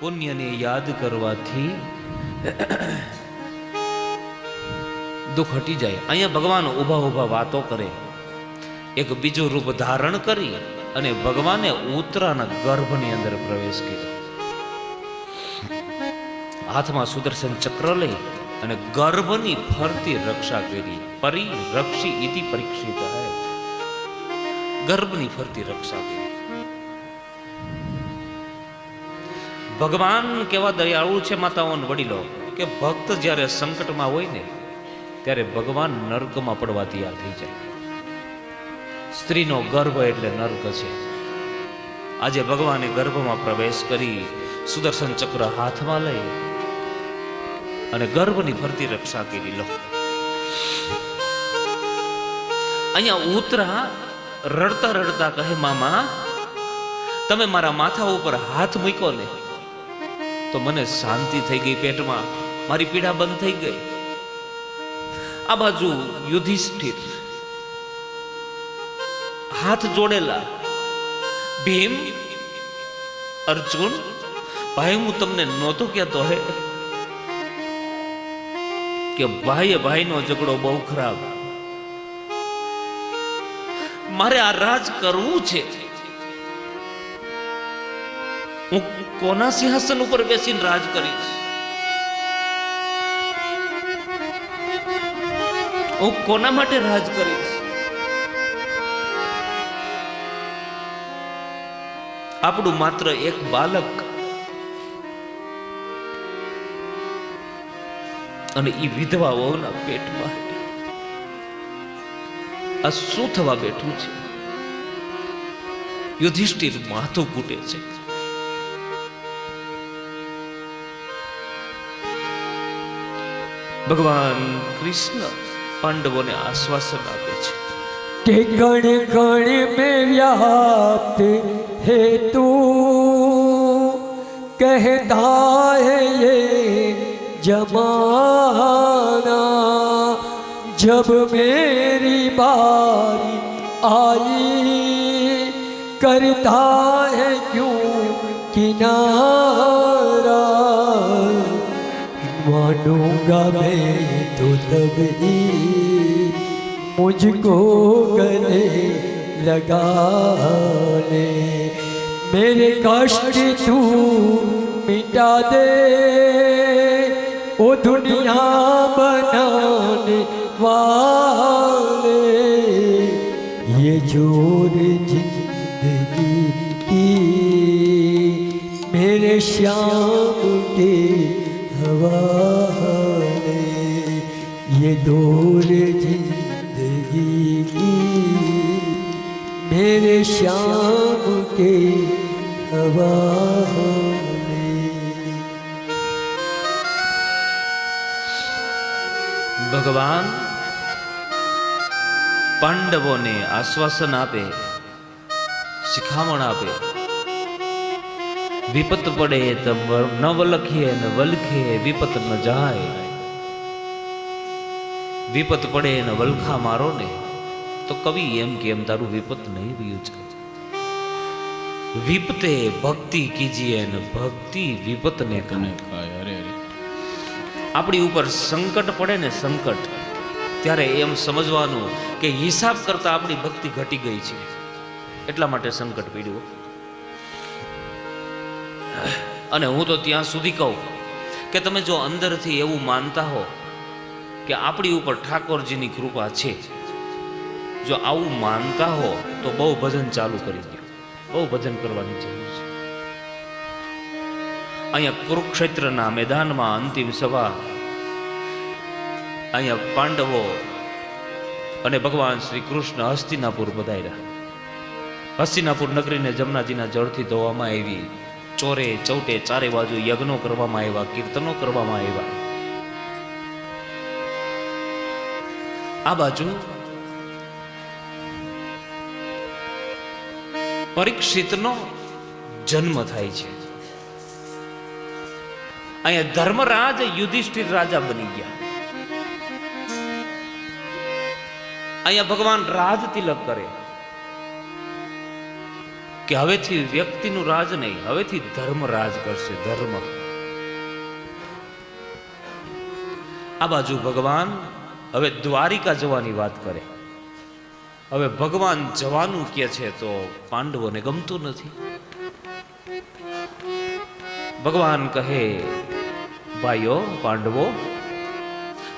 પુણ્યને યાદ કરવાથી દુઃખ હટી જાય. અહીંયા ભગવાન ઊભા ઊભા વાતો કરે. એક બીજું રૂપ ધારણ કરી અને ભગવાને ઉત્તરાના ગર્ભની અંદર પ્રવેશ કર્યો. હાથમાં સુદર્શન ચક્ર લઈ અને ગર્ભની ફરતી રક્ષા કરી. પરિરક્ષી ઇતિ પરીક્ષિત હૈ. ગર્ભની ફરતી રક્ષા કરી. ભગવાન કેવા દયાળુ છે માતાઓ અને વડીલો, કે ભક્ત જ્યારે સંકટમાં હોય ને ત્યારે ભગવાન નર્કમાં પડવા તૈયાર થઈ જાય. સ્ત્રીનો ગર્ભ એટલે નર્ક છે. આજે ભગવાને ગર્ભમાં પ્રવેશ કરી સુદર્શન ચક્ર હાથમાં લઈ અને ગર્ભની ફરતી રક્ષા કરી. લો અહીંયા ઉતરા રડતા રડતા કહે, મામા તમે મારા માથા ઉપર હાથ મૂક્યો ને તો મને શાંતિ થઈ ગઈ, પેટમાં મારી પીડા બંધ થઈ ગઈ. આ બાજુ યુધિષ્ઠિર હાથ જોડેલા, ભીમ, અર્જુન, ભાઈ હું તમને નહોતો કહેતો હે કે ભાઈએ ભાઈનો ઝઘડો બહુ ખરાબ, મારે આ રાજ કરવું છે. હું કોના સિંહાસન ઉપર બેસીને રાજ કરીશ? હું કોના માટે રાજ કરીશ? આપણું માત્ર એક બાલક અને એ વિધવા વહુના પેટમાં આ શું થવા બેઠું છે? યુધિષ્ઠિર માથું કૂટે છે. ભગવાન કૃષ્ણ પાંડવોને આશ્વાસન આપે છે કે ગણ ગણ में व्याप्त है तू, कहता है ये जमाना, जब मेरी बारी आई करता है क्यों किनारा, मानूंगा मैं तो तभी मुझको गले लगा ले, मेरे कष्ट तू मिटा दे, ओ दुनिया बनाने वाले, ये जोर जिंदगी की मेरे श्याम के हवाले, ये दौर जिंदगी की मेरे श्याम के हवाले. ભગવાન પાંડવોને આશ્વાસન આપે, શિખામણ આપે. વિપત પડે તો ન વલખીએ ને વલખીએ વિપત ન જાય. વિપત પડે ને વલખા મારો ને તો કવિ એમ કે એમ તારું વિપત નહીં રહ્યું છે. વિપતે ભક્તિ કીજીએ ને ભક્તિ વિપત ને ખાય. આપણી ઉપર સંકટ પડે ને સંકટ, ત્યારે એમ સમજવાનું કે હિસાબ કરતા આપણી ભક્તિ ઘટી ગઈ છે, એટલા માટે સંકટ પીડ્યું. અને હું તો ત્યાં સુધી કહું કે તમે જો અંદરથી એવું માનતા હો કે આપણી ઉપર ઠાકોરજીની કૃપા છે, જો આવું માનતા હો તો બહુ ભજન ચાલુ કરી દો, બહુ ભજન કરવાની જરૂર છે. અહીંયા કુરુક્ષેત્રના મેદાનમાં અંતિમ સભા, અહીંયા પાંડવો અને ભગવાન શ્રી કૃષ્ણ હસ્તિનાપુર પધાર્યા. હસ્તિનાપુર નગરીને જમનાજીના જળથી ધોવામાં આવી. ચોરે ચૌટે ચારે બાજુ યજ્ઞો કરવામાં આવ્યા, કીર્તનો કરવામાં આવ્યા. આ બાજુ પરીક્ષિતનો જન્મ થાય છે. અહીંયા ધર્મરાજ યુધિષ્ઠિર રાજા બની ગયા. અહીંયા ભગવાન રાજ તિલક કરે. કે હવેથી વ્યક્તિનું રાજ નહીં, હવેથી ધર્મ રાજ કરશે. ધર્મ. આ બાજુ ભગવાન હવે દ્વારિકા જવાની વાત કરે. હવે ભગવાન જવાનું કે છે તો પાંડવોને ગમતું નથી. ભગવાન કહે, ભાઈઓ પાંડવો,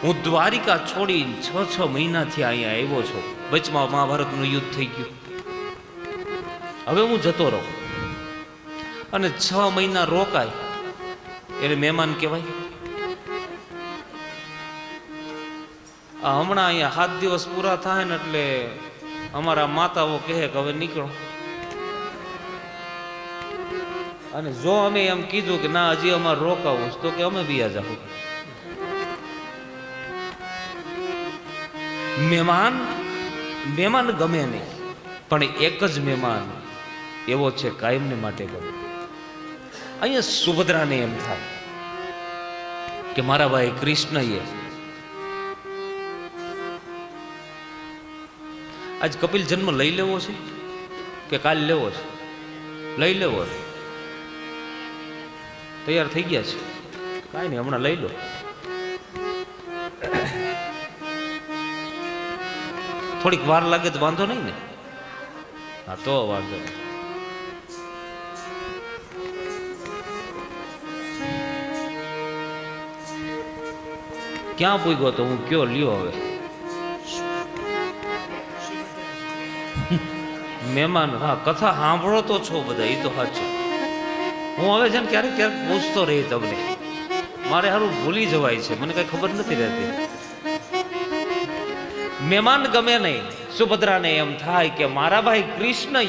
હું દ્વારિકા છોડીને 6 મહિનાથી અહીંયા આવ્યો છું. વચમાં મહાભારતનું યુદ્ધ થઈ ગયું. હવે હું જતો રહું અને 6 મહિના રોકાય એટલે મહેમાન કહેવાય. આ હમણાં અહીંયા 7 દિવસ પૂરા થાય ને એટલે અમારા માતાઓ કહે કે હવે નીકળો. અને જો અમે એમ કીધું કે ના હજી અમારે રોકાવું તો કે અમે બીયા જાવ. મહેમાન મહેમાન ગમે નહીં, પણ એક જ મહેમાન એવો છે કાયમને માટે ગમે. અહીંયા સુભદ્રાને એમ થાય કે મારા ભાઈ કૃષ્ણએ આજ કપિલ જન્મ લઈ લેવો છે કે કાલ લેવો છે? લઈ લેવો છે. તૈયાર થઈ ગયા છે, કાંઈ નહીં, હમણાં લઈ લો. થોડીક વાર લાગે તો વાંધો નહીં ને? હા તો વાંધો નહીં. ક્યાં પૂગ્યો તો હું કયો લ્યો હવે? મહેમાન, હા કથા સાંભળો તો છો બધા, એ તો સાચું. હું હવે છે ને ક્યારેક ક્યારેક પૂછતો રહી તમને, મારે સારું ભૂલી જવાય છે, મને કઈ ખબર નથી રહેતી. મહેમાન ગમે નહીં. સુભદ્રાને એમ થાય કે મારા ભાઈ કૃષ્ણએ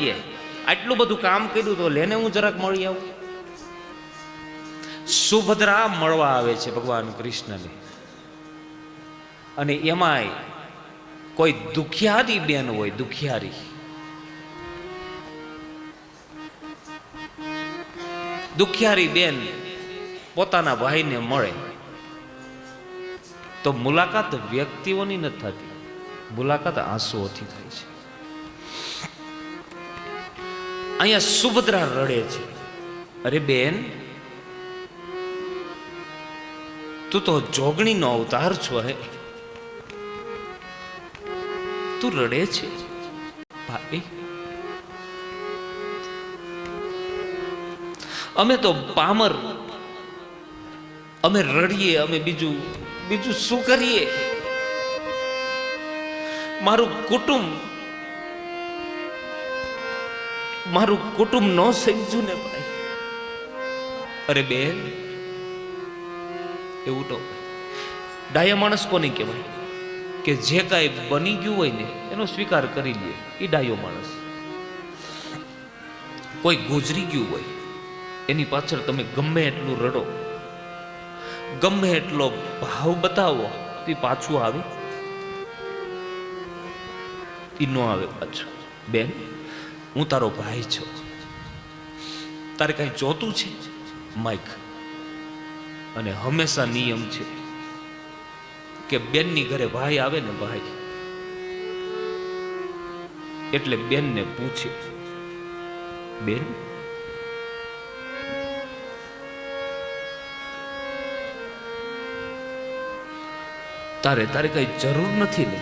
આટલું બધું કામ કર્યું તો લેને હું જરાક મળી આવું. સુભદ્રા મળવા આવે છે ભગવાન કૃષ્ણને, અને એમાંય કોઈ દુખિયારી બેન હોય, દુખિયારી. દુખિયારી બેન પોતાના ભાઈને મળે તો મુલાકાત વ્યક્તિઓની નથી થતી, મુલાકાત આંસુઓથી થાય છે. અહીંયા સુભદ્રા રડે છે. અરે બેન, તું તો જોગણીનો અવતાર છો, હે તું રડે છે? ભાઈ, અમે તો પામર, અમે રડીએ, અમે બીજું શું કરીએ? મારું કુટુંબ ન સમજ્યું ને ભાઈ. અરે બેન, એવું તો ડાયા માણસ કોને કહેવાય? કે જે કાંઈ બની ગયું હોય ને એનો સ્વીકાર કરી લે, એ ડાયો માણસ. કોઈ ગુજરી ગયું હોય એની પાછળ તમે ગમે એટલું રડો, ગમે એટલો ભાવ બતાવો, તે પાછું આવે? એ ન આવે પાછું. બેન, હું તારો ભાઈ છું, તારે કઈ જોતું છે? માઈક. અને હંમેશા નિયમ છે કે બેનની ઘરે ભાઈ આવે ને, ભાઈ એટલે બેનને પૂછે, બેન તારે કઈ જરૂર નથી ને,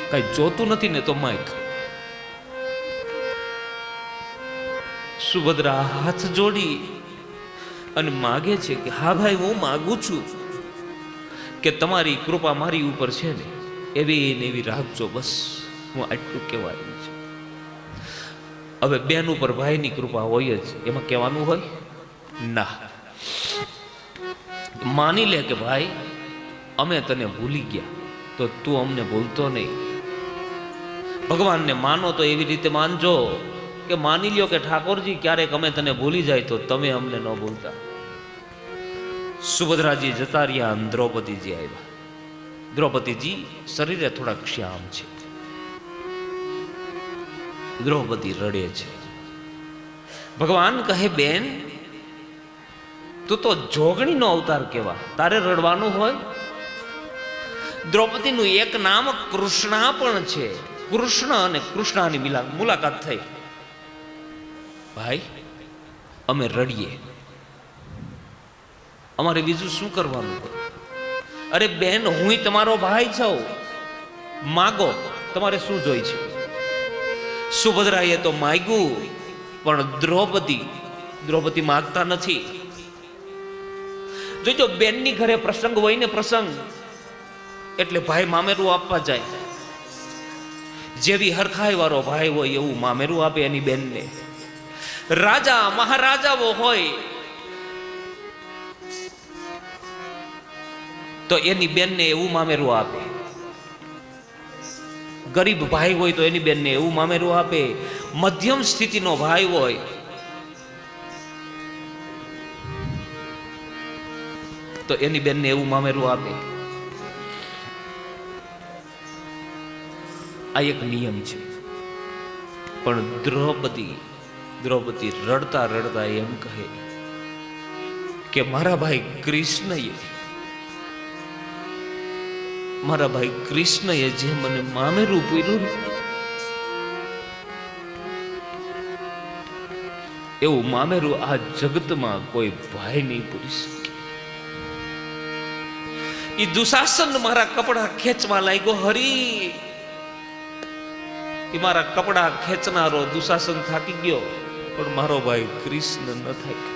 કઈ જોતું નથી ને? તો માઈક. સુભદ્રા હાથ જોડી અને માગે છે કે હા ભાઈ, હું માગું છું કે તમારી કૃપા મારી ઉપર છે ને એવી ને એવી રાખજો, બસ હું આટલું કહેવાય છે. હવે બેન ઉપર ભાઈની કૃપા હોય જ, એમાં કહેવાનું હોય ના. માની લે કે ભાઈ અમે તને ભૂલી ગયા, તો તું અમને ભૂલતો નહીં. ભગવાનને માનો તો એવી રીતે માનજો કે માની લ્યો કે ઠાકોરજી ક્યારેક અમે તને ભૂલી જાય તો તમે અમને ન ભૂલતા. સુભદ્રાજી જતા રહ્યા, દ્રૌપદીજી આવ્યા. દ્રૌપદીજી શરીરે થોડા શ્યામ છે. દ્રૌપદી રડે છે. ભગવાન કહે, બેન તું તો જોગણીનો અવતાર કેવા, તારે રડવાનું હોય? દ્રૌપદીનું એક નામ કૃષ્ણા પણ છે. કૃષ્ણ અને કૃષ્ણાની મુલાકાત થઈ. ભાઈ અમે રડીએ, અમારે બીજું શું કરવાનું? અરે બેન, હું તમારો ભાઈ છું, માગો, તમારે શું જોઈ છે? સુભદ્રાએ તો માગ્યું, પણ દ્રૌપદી માગતા નથી. જોજો, બેનની ઘરે પ્રસંગ હોય ને, પ્રસંગ એટલે ભાઈ મામેરું આપવા જાય. જેવી હરખાઈ વાળો ભાઈ હોય એવું મામેરું આપે એની બેનને. રાજા મહારાજાઓ હોય તો એની બેનને એવું મામેરું આપે. ગરીબ ભાઈ હોય તો એની બેનને એવું મામેરું આપે. મધ્યમ સ્થિતિનો ભાઈ હોય તો એની બેનને એવું મામેરું આપે. આ એક નિયમ છે. પણ દ્રૌપદી રડતા રડતા એમ કહે કે મારા ભાઈ કૃષ્ણએ જે મને મામેરું પૂર્યું એવું મામેરું આ જગતમાં કોઈ ભાઈ નહીં પૂરી શકે. એ દુશાસન મારા કપડા ખેંચવા લાગ્યો. હરી, એ મારા કપડા ખેંચનારો દુશાસન થાકી ગયો, પણ મારો ભાઈ કૃષ્ણ ન થાય.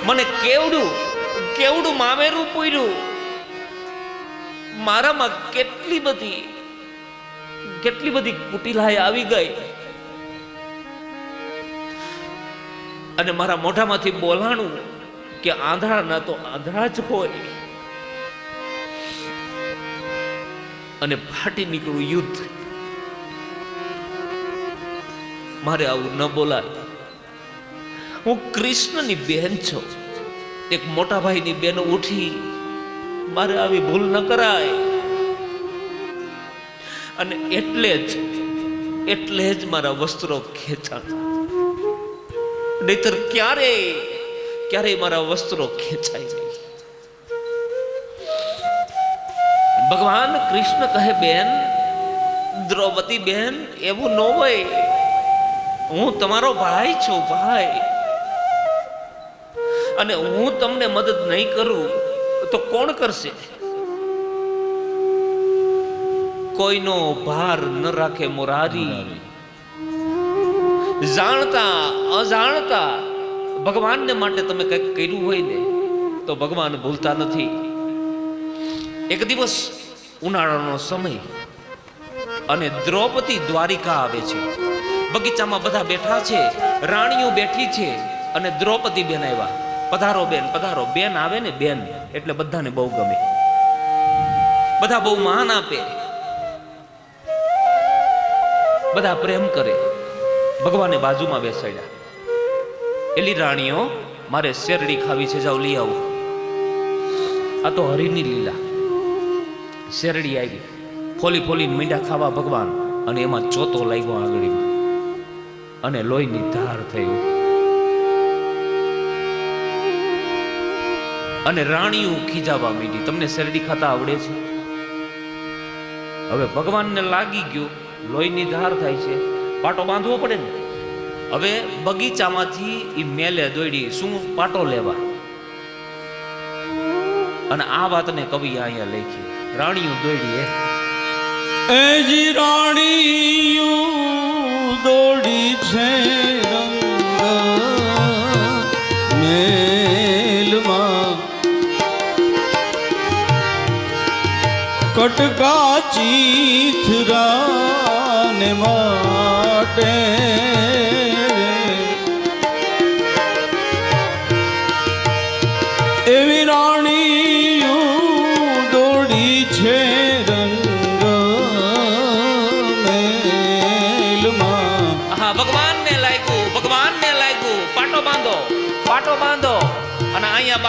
મને કેવડું મામેરું પૂર્યું. મારામાં કેટલી બધી કુટિલાઈ આવી ગઈ, અને મારા મોઢામાંથી બોલાણું કે આંધળા ના તો આંધળા જ હોય, અને ફાટી નીકળું યુદ્ધ. મારે આવું ન બોલાય. હું કૃષ્ણની બેન છું, એક મોટા ભાઈની બેન ઉઠી, મારે આવી ભૂલ ન કરાય. અને એટલે જ મારા વસ્ત્રો ખેંચાતા, નહીતર ક્યારે મારા વસ્ત્રો ખેંચાય નહીં. ભગવાન કૃષ્ણ કહે, બેન દ્રૌપદી બેન, એવું ન હોય. હું તમારો ભાઈ છું, ભાઈ, અને હું તમને મદદ નહીં કરું તો કોણ કરશે? કોઈનો ભાર ન રાખે મોરારી. જાણતા અજાણતા ભગવાનને માટે તમે કંઈક કર્યું હોય ને તો ભગવાન ભૂલતા નથી. એક દિવસ ઉનાળાનો સમય, અને દ્રૌપદી દ્વારિકા આવે છે. બગીચામાં બધા બેઠા છે, રાણીઓ બેઠી છે, અને દ્રૌપદી બેન આવ્યા. પધારો બેન, પધારો. બેન આવે ને, બેન એટલે બધાને બહુ ગમે, બધા બહુ માન આપે, બધા પ્રેમ કરે. ભગવાને બાજુમાં બેસાડ્યા. એલી રાણીઓ, મારે શેરડી ખાવી છે, જાઓ લઈ આવો. આ તો હરિની લીલા. શેરડી આવી, ફોલીને મીંડા ખાવા ભગવાન, અને એમાં ચોતો લાગ્યો આંગળીમાં, અને લોહીની ધાર થયું. અને રાણીઓ ખીજાવા માંડી, તમને શેરડી ખાતા આવડે છે? હવે ભગવાનને લાગી ગયું લોહીની ધાર થાય છે, પાટો બાંધવો પડે ને. હવે બગીચામાંથી ઈ મેલે દોડી શું પાટો લેવા, અને આ વાતને કવિ અહીંયા લખી. રાણીઓ દોડી એજી રાણીઓ દોડી છે રંગ મેલમાં, કટકા ચીથરાને માટે એવી રાણીઓ દોડી છે રંગ મેલમાં. હા, ભગવાનને લાગ્યું પાટો બાંધો. અને અહીંયા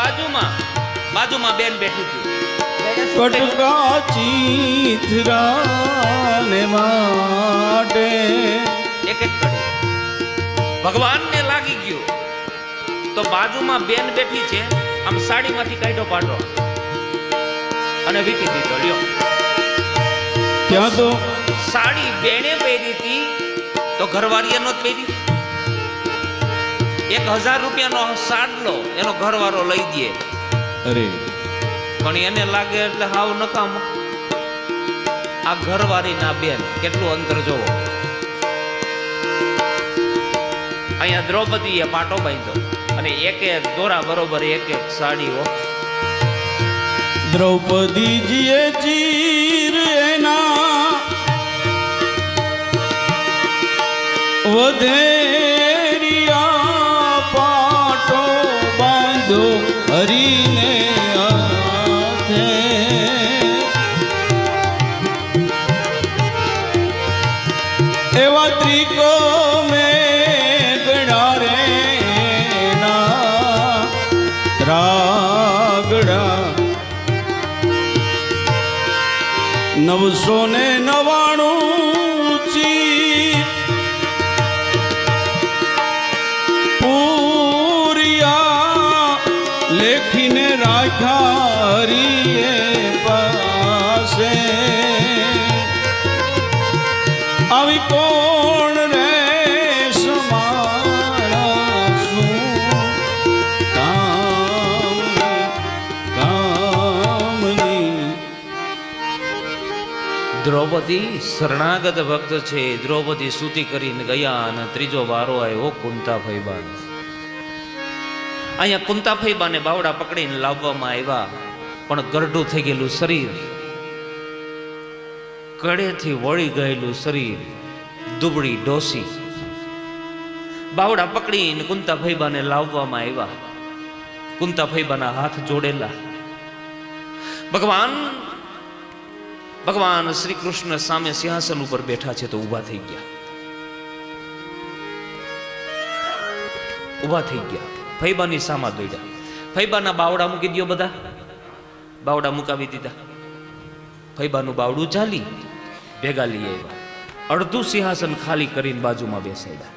બાજુમાં બેન બેઠી હતી. કટકા ચીથરાને માટે એક કડી ભગવાનને લાગી ગયું તો બાજુમાં બેન બેઠી છે, આમ સાડીમાંથી કાઢ્યો પાટો અને વીટી દીધો. લ્યો, ત્યાં તો સાડી બેને પહેરી હતી તો ઘરવાળીએ નો પહેરી. 1000 રૂપિયાનો સાડલો એનો ઘરવાળો લઈ દે, અરે પણ એને લાગે એટલે હાવ નકામ. આ ઘરવાળી ના બેન કેટલું અંતર જોવો. અહીંયા દ્રૌપદીએ પાટો બાંધ્યો અને એક એક દોરા બરોબર એક એક સાડીઓ. દ્રૌપદીજીએ ચીર એના વધેરિયા પાટો બાંધો હરીને હાથે. એવા ત્રિકો મેં ગણા રે ના ત્રાગડા 999 ચી પૂરિયા લેખીને રાખ્યા હરીએ પાસે. આવી કોણ રે સમાણા શું કામની. દ્રૌપદી શરણાગત ભક્ત છે. દ્રૌપદી સ્તુતિ કરીને ગયા અને ત્રીજો વારો આવ્યો કુંતા ફૈબાનો. અહીંયા કુંતા ફૈબાને બાવડા પકડીને લાવવામાં આવ્યા, પણ ગરડું થઈ ગયેલું શરીર, કડેથી વળી ગયેલું શરીર, દુબળી ડોસી. બાવડા પકડીને કુંતા ફૈબાને લાવવામાં આવ્યા. કુંતા ફૈબાના હાથ જોડેલા. ભગવાન શ્રી કૃષ્ણ સામે સિંહાસન ઉપર બેઠા છે તો ઊભા થઈ ગયા. ઊભા થઈ ગયા. ફૈબાની સામા દોડ્યા. ફૈબાના બાવડા મૂકી દો. બધા બાવડા મુકાવી દીધા. ફૈબાનું બાવડું ચાલી ભેગા લઈ આવ્યા. અડધું સિંહાસન ખાલી કરીને બાજુમાં બેસાડ્યા.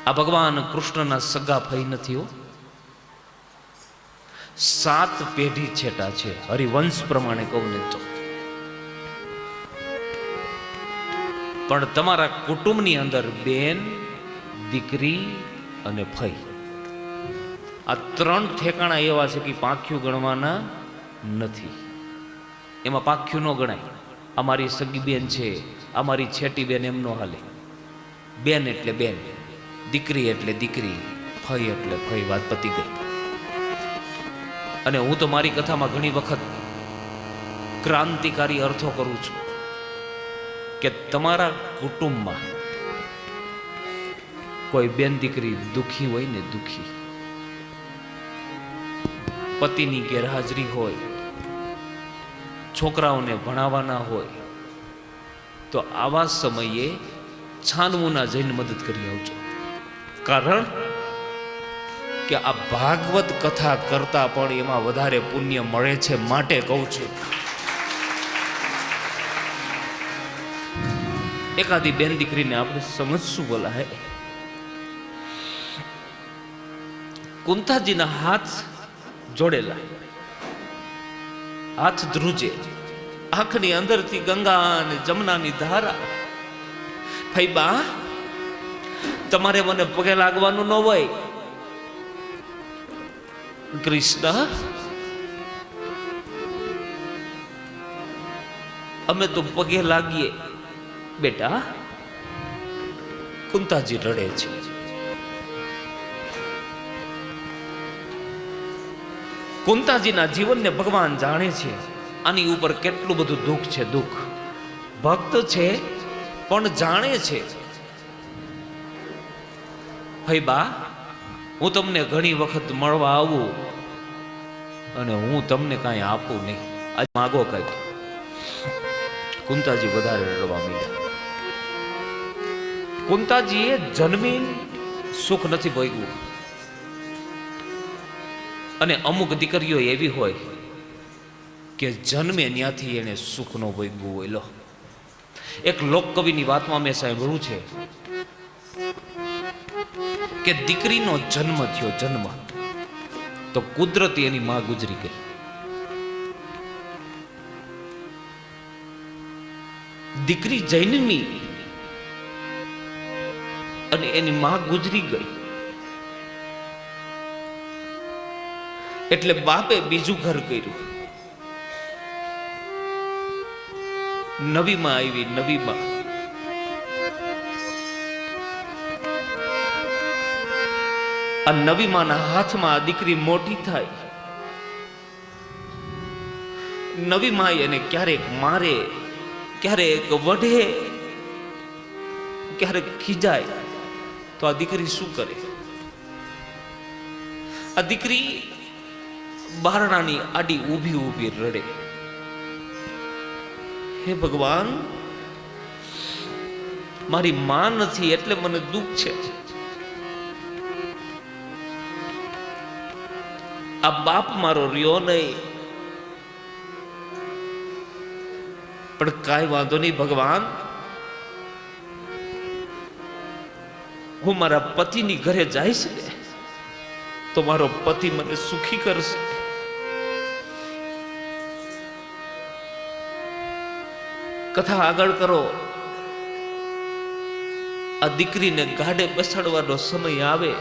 આ ભગવાન કૃષ્ણના સગા ફઈ નથી હો. 7 પેઢી છેટા છે. હરિવંશ પ્રમાણે કહું ને તો. પણ તમારા કુટુંબની અંદર બેન, દીકરી અને ફઈ, આ 3 ઠેકાણા એવા છે કે પાંખ્યું ગણવાના નથી. એમાં પાંખ્યું ન ગણાય. અમારી સગી બેન છે, અમારી છેટી બેન, એમ નો હાલે. બેન એટલે બેન, દીકરી એટલે દીકરી, ફઈ એટલે ફઈ. વાત પતી ગઈ. અને હું તો મારી કથામાં ઘણી વખત ક્રાંતિકારી અર્થો કરું છું કે તમારા કુટુંબમાં કોઈ બેન દીકરી દુખી હોય ને, દુખી, પતિની ગેરહાજરી હોય, છોકરાઓને ભણાવવાના હોય, તો આવા સમયે છાનમુના જઈને મદદ કરી આવજો. કારણ કે આ ભાગવત કથા કરતા પણ એમાં વધારે પુણ્ય મળે છે. માટે કહું છું. એકાદી બેન દીકરીને આપણે સમજશું બોલા હે. કુંતાજીના હાથ જોડેલા, હાથ ધ્રુજે, આંખની અંદરથી ગંગા અને જમનાની ધારા. ફૈબા, તમારે મને પગે લાગવાનું ન હોય. કૃષ્ણ, અમે તો પગે લાગીએ. બેટા, કુંતાજી રડે છે. કુંતાજીના જીવનને ભગવાન જાણે છે. આની ઉપર કેટલું બધું દુઃખ છે. દુઃખ ભક્ત છે પણ જાણે છે. ફૈબા, હું તમને ઘણી વખત મળવા આવું અને હું તમને કાંઈ આપું નહીં. આજ માગો કંઈક. કુંતાજી વધારે રડવા માંડ્યા. કુંતાજીએ જન્મી સુખ નથી ભોગવ્યું. અને અમુક દીકરીઓ એવી હોય કે જન્મે ત્યાંથી એને સુખ નો ભોગવું હોય. લો, એક લોકકવિની વાતમાં મેં સાંભળ્યું છે કે દીકરીનો જન્મ થયો, જન્મ, તો કુદરતી એની માં ગુજરી ગઈ. દીકરી જન્મી અને એની માં ગુજરી ગઈ, એટલે બાપે બીજું ઘર કર્યું. નવી માં આવી. નવી માં આ નવી માના હાથમાં આ દીકરી મોટી થાય. નવી માં એને ક્યારેક મારે, ક્યારેક વઢે, ક્યારેક ખીજાય. તો આ દીકરી શું કરે? આ દીકરી બારણાની આડી ઊભી ઊભી રડે, હે ભગવાન, મારી માં નથી એટલે મને દુઃખ છે. આ બાપ મારો રહ્યો નહીં, પણ કાંઈ વાંધો નહીં ભગવાન, હું મારા પતિની ઘરે જઈશ ને તો મારો પતિ મને સુખી કરશે. કથા આગળ કરો. આ દીકરીને ગાડે બેસાડવાનો સમય આવે,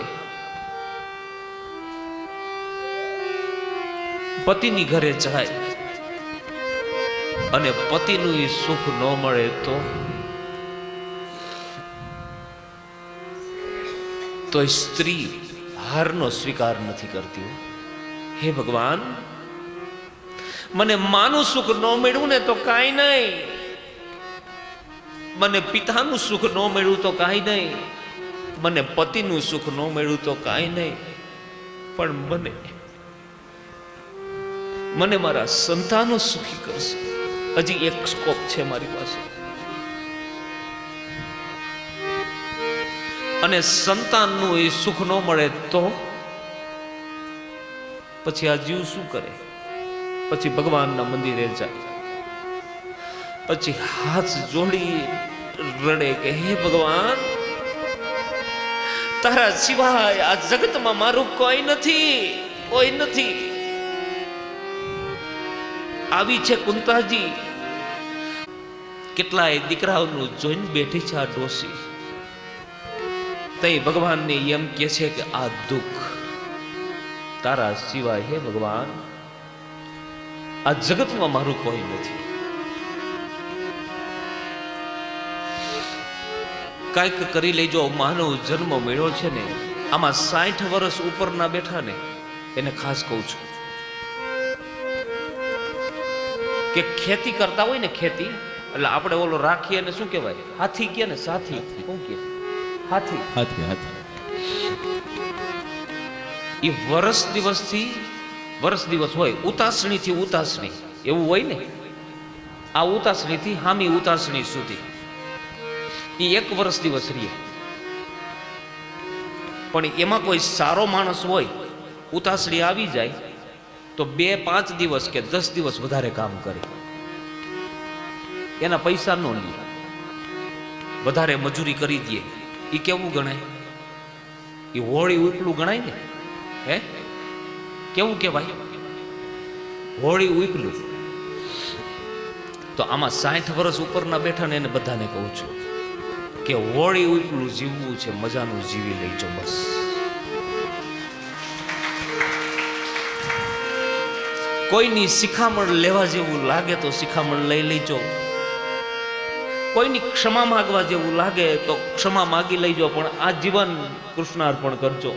પતિની ઘરે જાય અને પતિનું સુખ ન મળે તો સ્ત્રી હારનો સ્વીકાર નથી કરતી. હે ભગવાન, મને માનું સુખ ન મળ્યું ને તો કાંઈ નહીં, મને પિતાનું સુખ ન મળ્યું તો કાંઈ નહીં, મને પતિનું સુખ ન મળ્યું તો કાંઈ નહીં, પણ મને મારા સંતાનો સુખી કરશે. હજી એક સ્કોપ છે મારી પાસે, અને સંતાનનું એ સુખ ન મળે તો પછી આ જીવ શું કરે? પછી ભગવાનના મંદિરે જાય, પછી હાથ જોડી રડે કે હે ભગવાન, તારા સિવાય આ જગતમાં મારું કોઈ નથી, કોઈ નથી. આવી છે કુંતાજી, કેટલાય દીકરાઓનું જોઈને બેઠી છે આ ડોસી. તઈ ભગવાનને એમ કે છે કે આ દુઃખ તારા સિવાય, હે ભગવાન, આ જગતમાં મારું કોઈ નથી. કાંઈક કરી લેજો. માનવ જન્મ મળ્યો છે ને, આમાં 60 વર્ષ ઉપરના બેઠા ને એને ખાસ કહું છું કે ખેતી કરતા હોય ને, ખેતી એટલે આપણે ઓલો રાખીએ ને શું કહેવાય, હાથી કે ને, સાથી શું કે, હાથી હાથી હાથી એ વર્ષ દિવસ હોય, ઉતાસણી થી ઉતાસણી એવું હોય ને, આ ઉતાસણી થી હામી ઉતાસણી સુધી એ 1 વર્ષ દિવસ રહીએ. પણ એમાં કોઈ સારો માણસ હોય, ઉતાસણી આવી જાય તો 2-5 દિવસ કે 10 દિવસ વધારે કામ કરે, એના પૈસા ન લે, વધારે મજૂરી કરી દે. એ કેવું ગણાય? એ હોળી ઉપલું ગણાય ને. હે, કેવું કહેવાય? હોળી ઉપલું. તો આમાં 60 વર્ષ ઉપરના બેઠા ને એને બધાને કહું છું કે હોળી ઉપલું જીવવું છે, મજાનું જીવી લેજો બસ. કોઈની શિખામણ લેવા જેવું લાગે તો શિખામણ લઈ લેજો, કોઈની ક્ષમા માંગવા જેવું લાગે તો ક્ષમા માંગી લેજો, પણ આ જીવન કૃષ્ણાર્પણ કરજો.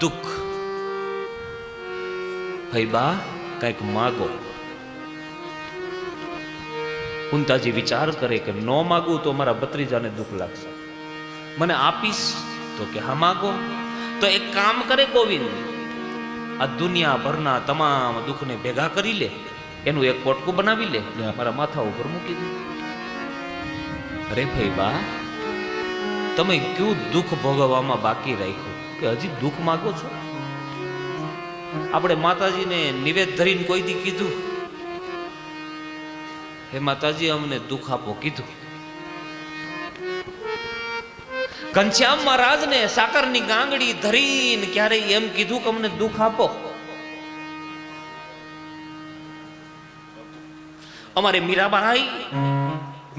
દુઃખ ભાઈ બા કઈક માગો. કુંતાજી વિચાર કરે કે ન માગું તો મારા ભત્રીજાને દુઃખ લાગશે, મને આપીશ તો કે હા માગો. તો એક કામ કરે ગોવિંદ, આ દુનિયાભરના તમામ દુઃખને ભેગા કરી લે, એનું એક પોટકું બનાવી લે, મારા માથા ઉપર મૂકી દે. અરે ભાઈ બા, તમે કયું દુઃખ ભોગવવામાં બાકી રાખ્યું કે હજી દુઃખ માગો છો? આપણે માતાજીને નિવેદ ધરીને કોઈ દી કીધું, હે માતાજી અમને દુઃખ આપો કીધું? ઘનશ્યામ મહારાજને સાકરની ગાંગડી ધરીને ક્યારેય એમ કીધું કે અમને દુઃખ આપો? અમારે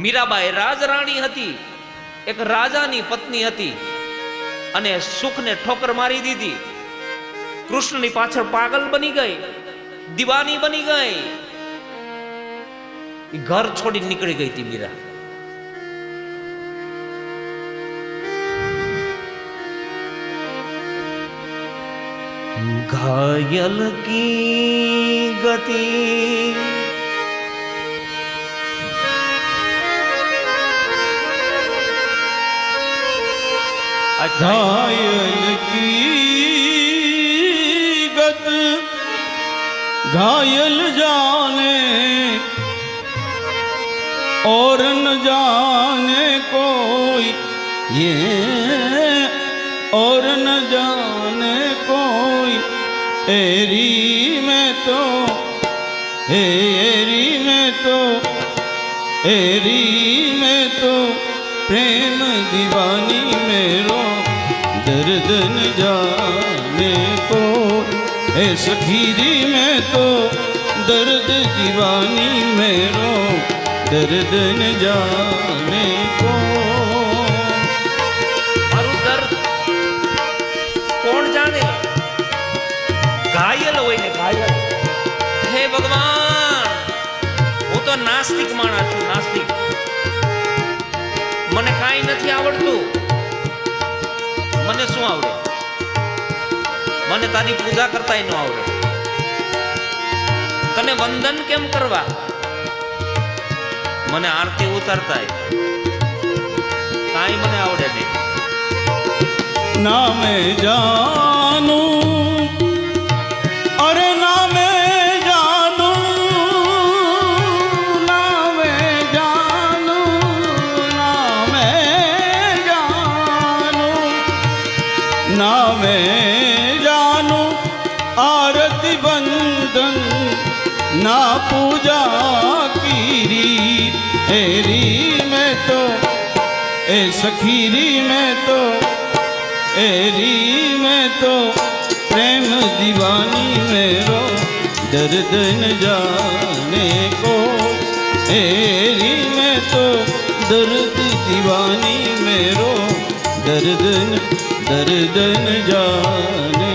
મીરાબાઈ રાજરાણી હતી, એક રાજાની પત્ની હતી અને સુખને ઠોકર મારી દીધી. કૃષ્ણની પાછળ પાગલ બની ગઈ, દીવાની બની ગઈ. ઘર છોડી નીકળી ગઈ હતી મીરા. घायल की गति घायल की गत घायल जाने और न जाने कोई ये और न जाने कोई एरी में तो एरी में तो प्रेम दीवानी मेरो दर्द न जाने को ए सखीरी में तो दर्द दीवानी मेरो दर्द न जाने को. મારું દર્દ કોણ જાણે? ઘાયલ હોય ને ઘાયલ. હે ભગવાન, હું તો નાસ્તિક માણસ છું, નાસ્તિક. મને કાંઈ નથી આવડતું. મને શું આવડે? મને તારી પૂજા કરતાય ન આવડે. તને વંદન કેમ કરવા? મને આરતી ઉતારતાય કાંઈ મને આવડે નહીં. ना मैं जानूं अरे ना मैं जानूं ना मैं जानूं ना मैं जानूं ना मैं जानूं आरती बंदन ना पूजा की रीत एरी में तो ए सखीरी में तो एरी में तो प्रेम दीवानी मेरो दर्द न जाने को एरी में तो दर्द दीवानी मेरो दर्द न जाने.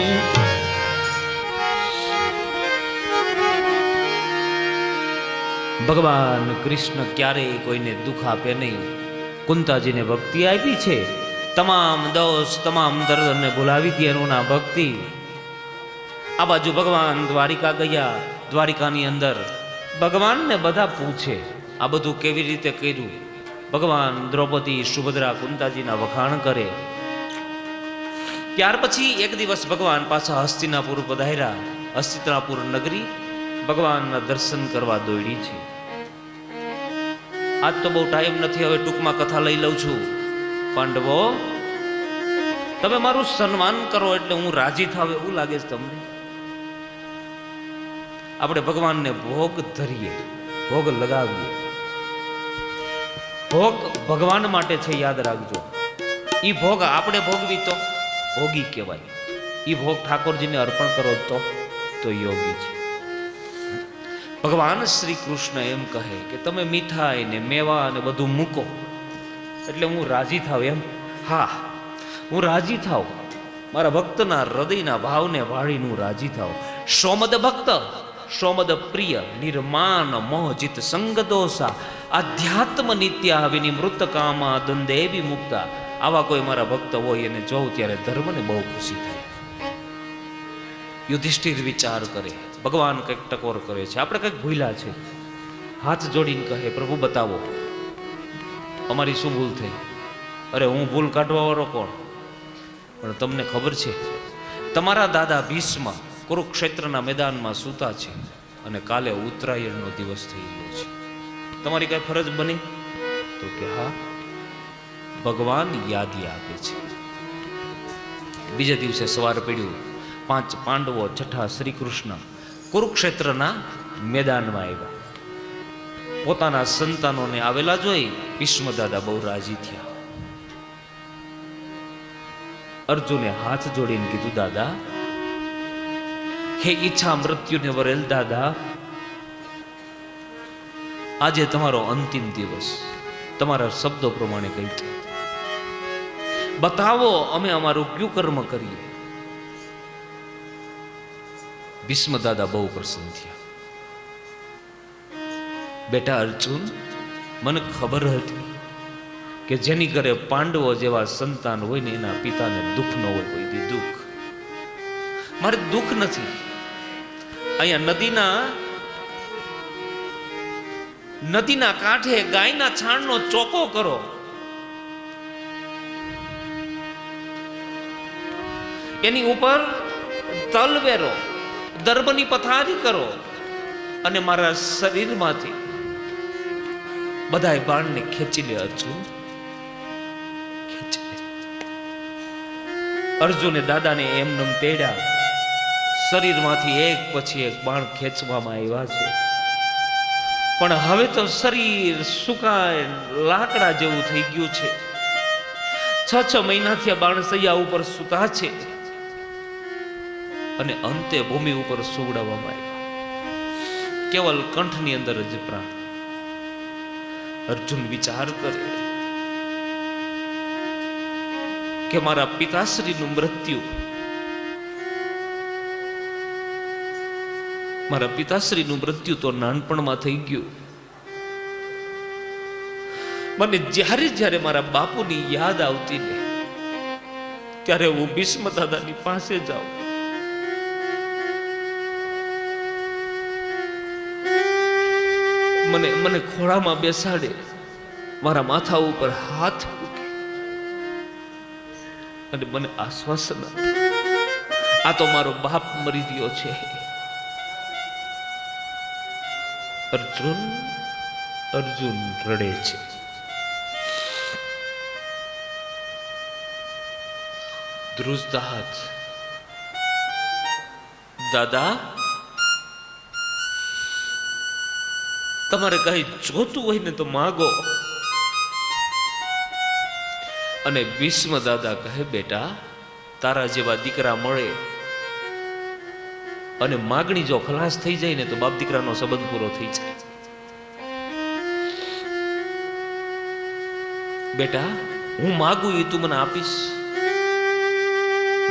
ભગવાન કૃષ્ણ ક્યારેય કોઈને દુઃખ આપે નહીં. કુંતાજીને ભક્તિ આપી છે, તમામ દોષ તમામ દર્દને ભૂલાવી દે એનું ના ભક્તિ. આ બાજુ ભગવાન દ્વારિકા ગયા. દ્વારિકાની અંદર ભગવાનને બધા પૂછે આ બધું કેવી રીતે કર્યું. ભગવાન દ્રૌપદી સુભદ્રા કુંતાજીના વખાણ કરે. ત્યાર પછી એક દિવસ ભગવાન પાછા હસ્તિનાપુર પધાર્યા. હસ્તિનાપુર નગરી ભગવાનના દર્શન કરવા દોડી છે. આજ તો બહુ ટાઈમ નથી, હવે ટૂંકમાં કથા લઈ લઉં છું. પાંડવો, તમે મારું સન્માન કરો એટલે હું રાજી થાવ એવું લાગે છે તમને? આપણે ભગવાનને ભોગ ધરીએ, ભોગ લગાવીએ. ભોગ ભગવાન માટે છે, યાદ રાખજો. ઈ ભોગ આપણે ભોગવી તો ભોગી કહેવાય. ઈ ભોગ ઠાકોરજીને અર્પણ કરો તો યોગી છે. ભગવાન શ્રી કૃષ્ણ એમ કહે કે તમે મીઠાઈ ને મેવા ને બધું મૂકો એટલે હું રાજી થાવ એમ? હા, હું રાજી થાવ. મારા ભક્તના હૃદયના ભાવને વાળીને હું રાજી થાવ. સોમદ ભક્ત સોમદ પ્રિય નિર્માન મોહજિત સંગ દોષા આધ્યાત્મ નિત્યા વિનિમૃત કામા દ્વંદેવી મુક્તા. આવા કોઈ મારા ભક્ત હોય એને જોઉં ત્યારે ધર્મને બહુ ખુશી થાય. યુધિષ્ઠિર વિચાર કરે, ભગવાન કંઈક ટકોર કરે છે, આપણે કંઈક ભૂલ્યા છે. હાથ જોડીને કહે, પ્રભુ બતાવો અમારી શું ભૂલ થઈ? અરે હું ભૂલ કાઢવા વાળો કોણ? પણ તમને ખબર છે તમારા દાદા ભીષ્મ કુરુક્ષેત્રના મેદાનમાં સૂતા છે અને કાલે ઉત્તરાયણનો દિવસ થઈ ગયો છે. તમારી કઈ ફરજ બની? તો કે હા. ભગવાન યાદી આપે છે. બીજા દિવસે સવાર પડ્યું, 5 પાંડવો છઠ્ઠા શ્રી કૃષ્ણ કુરુક્ષેત્રના મેદાનમાં આવ્યા. પોતાના સંતાનોને આવેલા જોઈ ભીષ્મ દાદા બહુ રાજી થયા. અર્જુને હાથ જોડીને કીધું, દાદા, હે ઈચ્છા મૃત્યુને વરેલ દાદા, આજે તમારો અંતિમ દિવસ, તમારા શબ્દો પ્રમાણે કહી છે, બતાવો અમે અમારું ક્યુ કર્મ કરીએ. ભીષ્મ દાદા બહુ પ્રસન્ન થયા. બેટા અર્જુન, મને ખબર હતી કે જેની ઘરે પાંડવો જેવા સંતાન હોય ને એના પિતાને દુઃખ ન હોય કોઈ દી દુઃખ. મારે દુઃખ નથી. અહીંયા નદીના કાંઠે ગાયના છાણનો ચોકો કરો, એની ઉપર તલ વેરો, દર્ભની પથારી કરો અને મારા શરીરમાંથી બધાય બાણને ખેંચી લે અર્જુન, ખેંચી લે. અર્જુને દાદાને એમનેમ તેડ્યા. શરીરમાંથી એક પછી એક બાણ ખેંચવામાં આવ્યા છે, પણ હવે તો શરીર સુકાય લાકડા જેવું થઈ ગયું છે. 6 મહિનાથી આ બાણ સૈયા ઉપર સૂતા છે અને અંતે ભૂમિ ઉપર સુવડાવવામાં આવ્યા. કેવલ કંઠની અંદર જ પ્રાણ. અર્જુન વિચાર કરે કે મારા પિતાશ્રીનું મૃત્યુ, મારા પિતાશ્રીનું મૃત્યુ તો નાનપણમાં થઈ ગયું. મને જ્યારે જ્યારે મારા બાપુની યાદ આવતી ને ત્યારે હું ભીષ્મ દાદાની પાસે જાઉં. મને ખોળામાં બેસાડે, મારા માથા ઉપર હાથ મૂકે અને મને આશ્વાસન આપે, આ તો મારો બાપ મરી ગયો છે. અર્જુન અર્જુન રડે છે. ધ્રુજતા હાથ, દાદા તમારે કઈ જોતું હોય ને તો માગો. અને ભીષ્મ દાદા કહે, બેટા તારા જેવા દીકરા મળે અને માગણી જો ખલાસ થઈ જાય ને તો બાપ દીકરાનો સંબંધ પૂરો થઈ જાય. બેટા હું માગું એ તું મને આપીશ.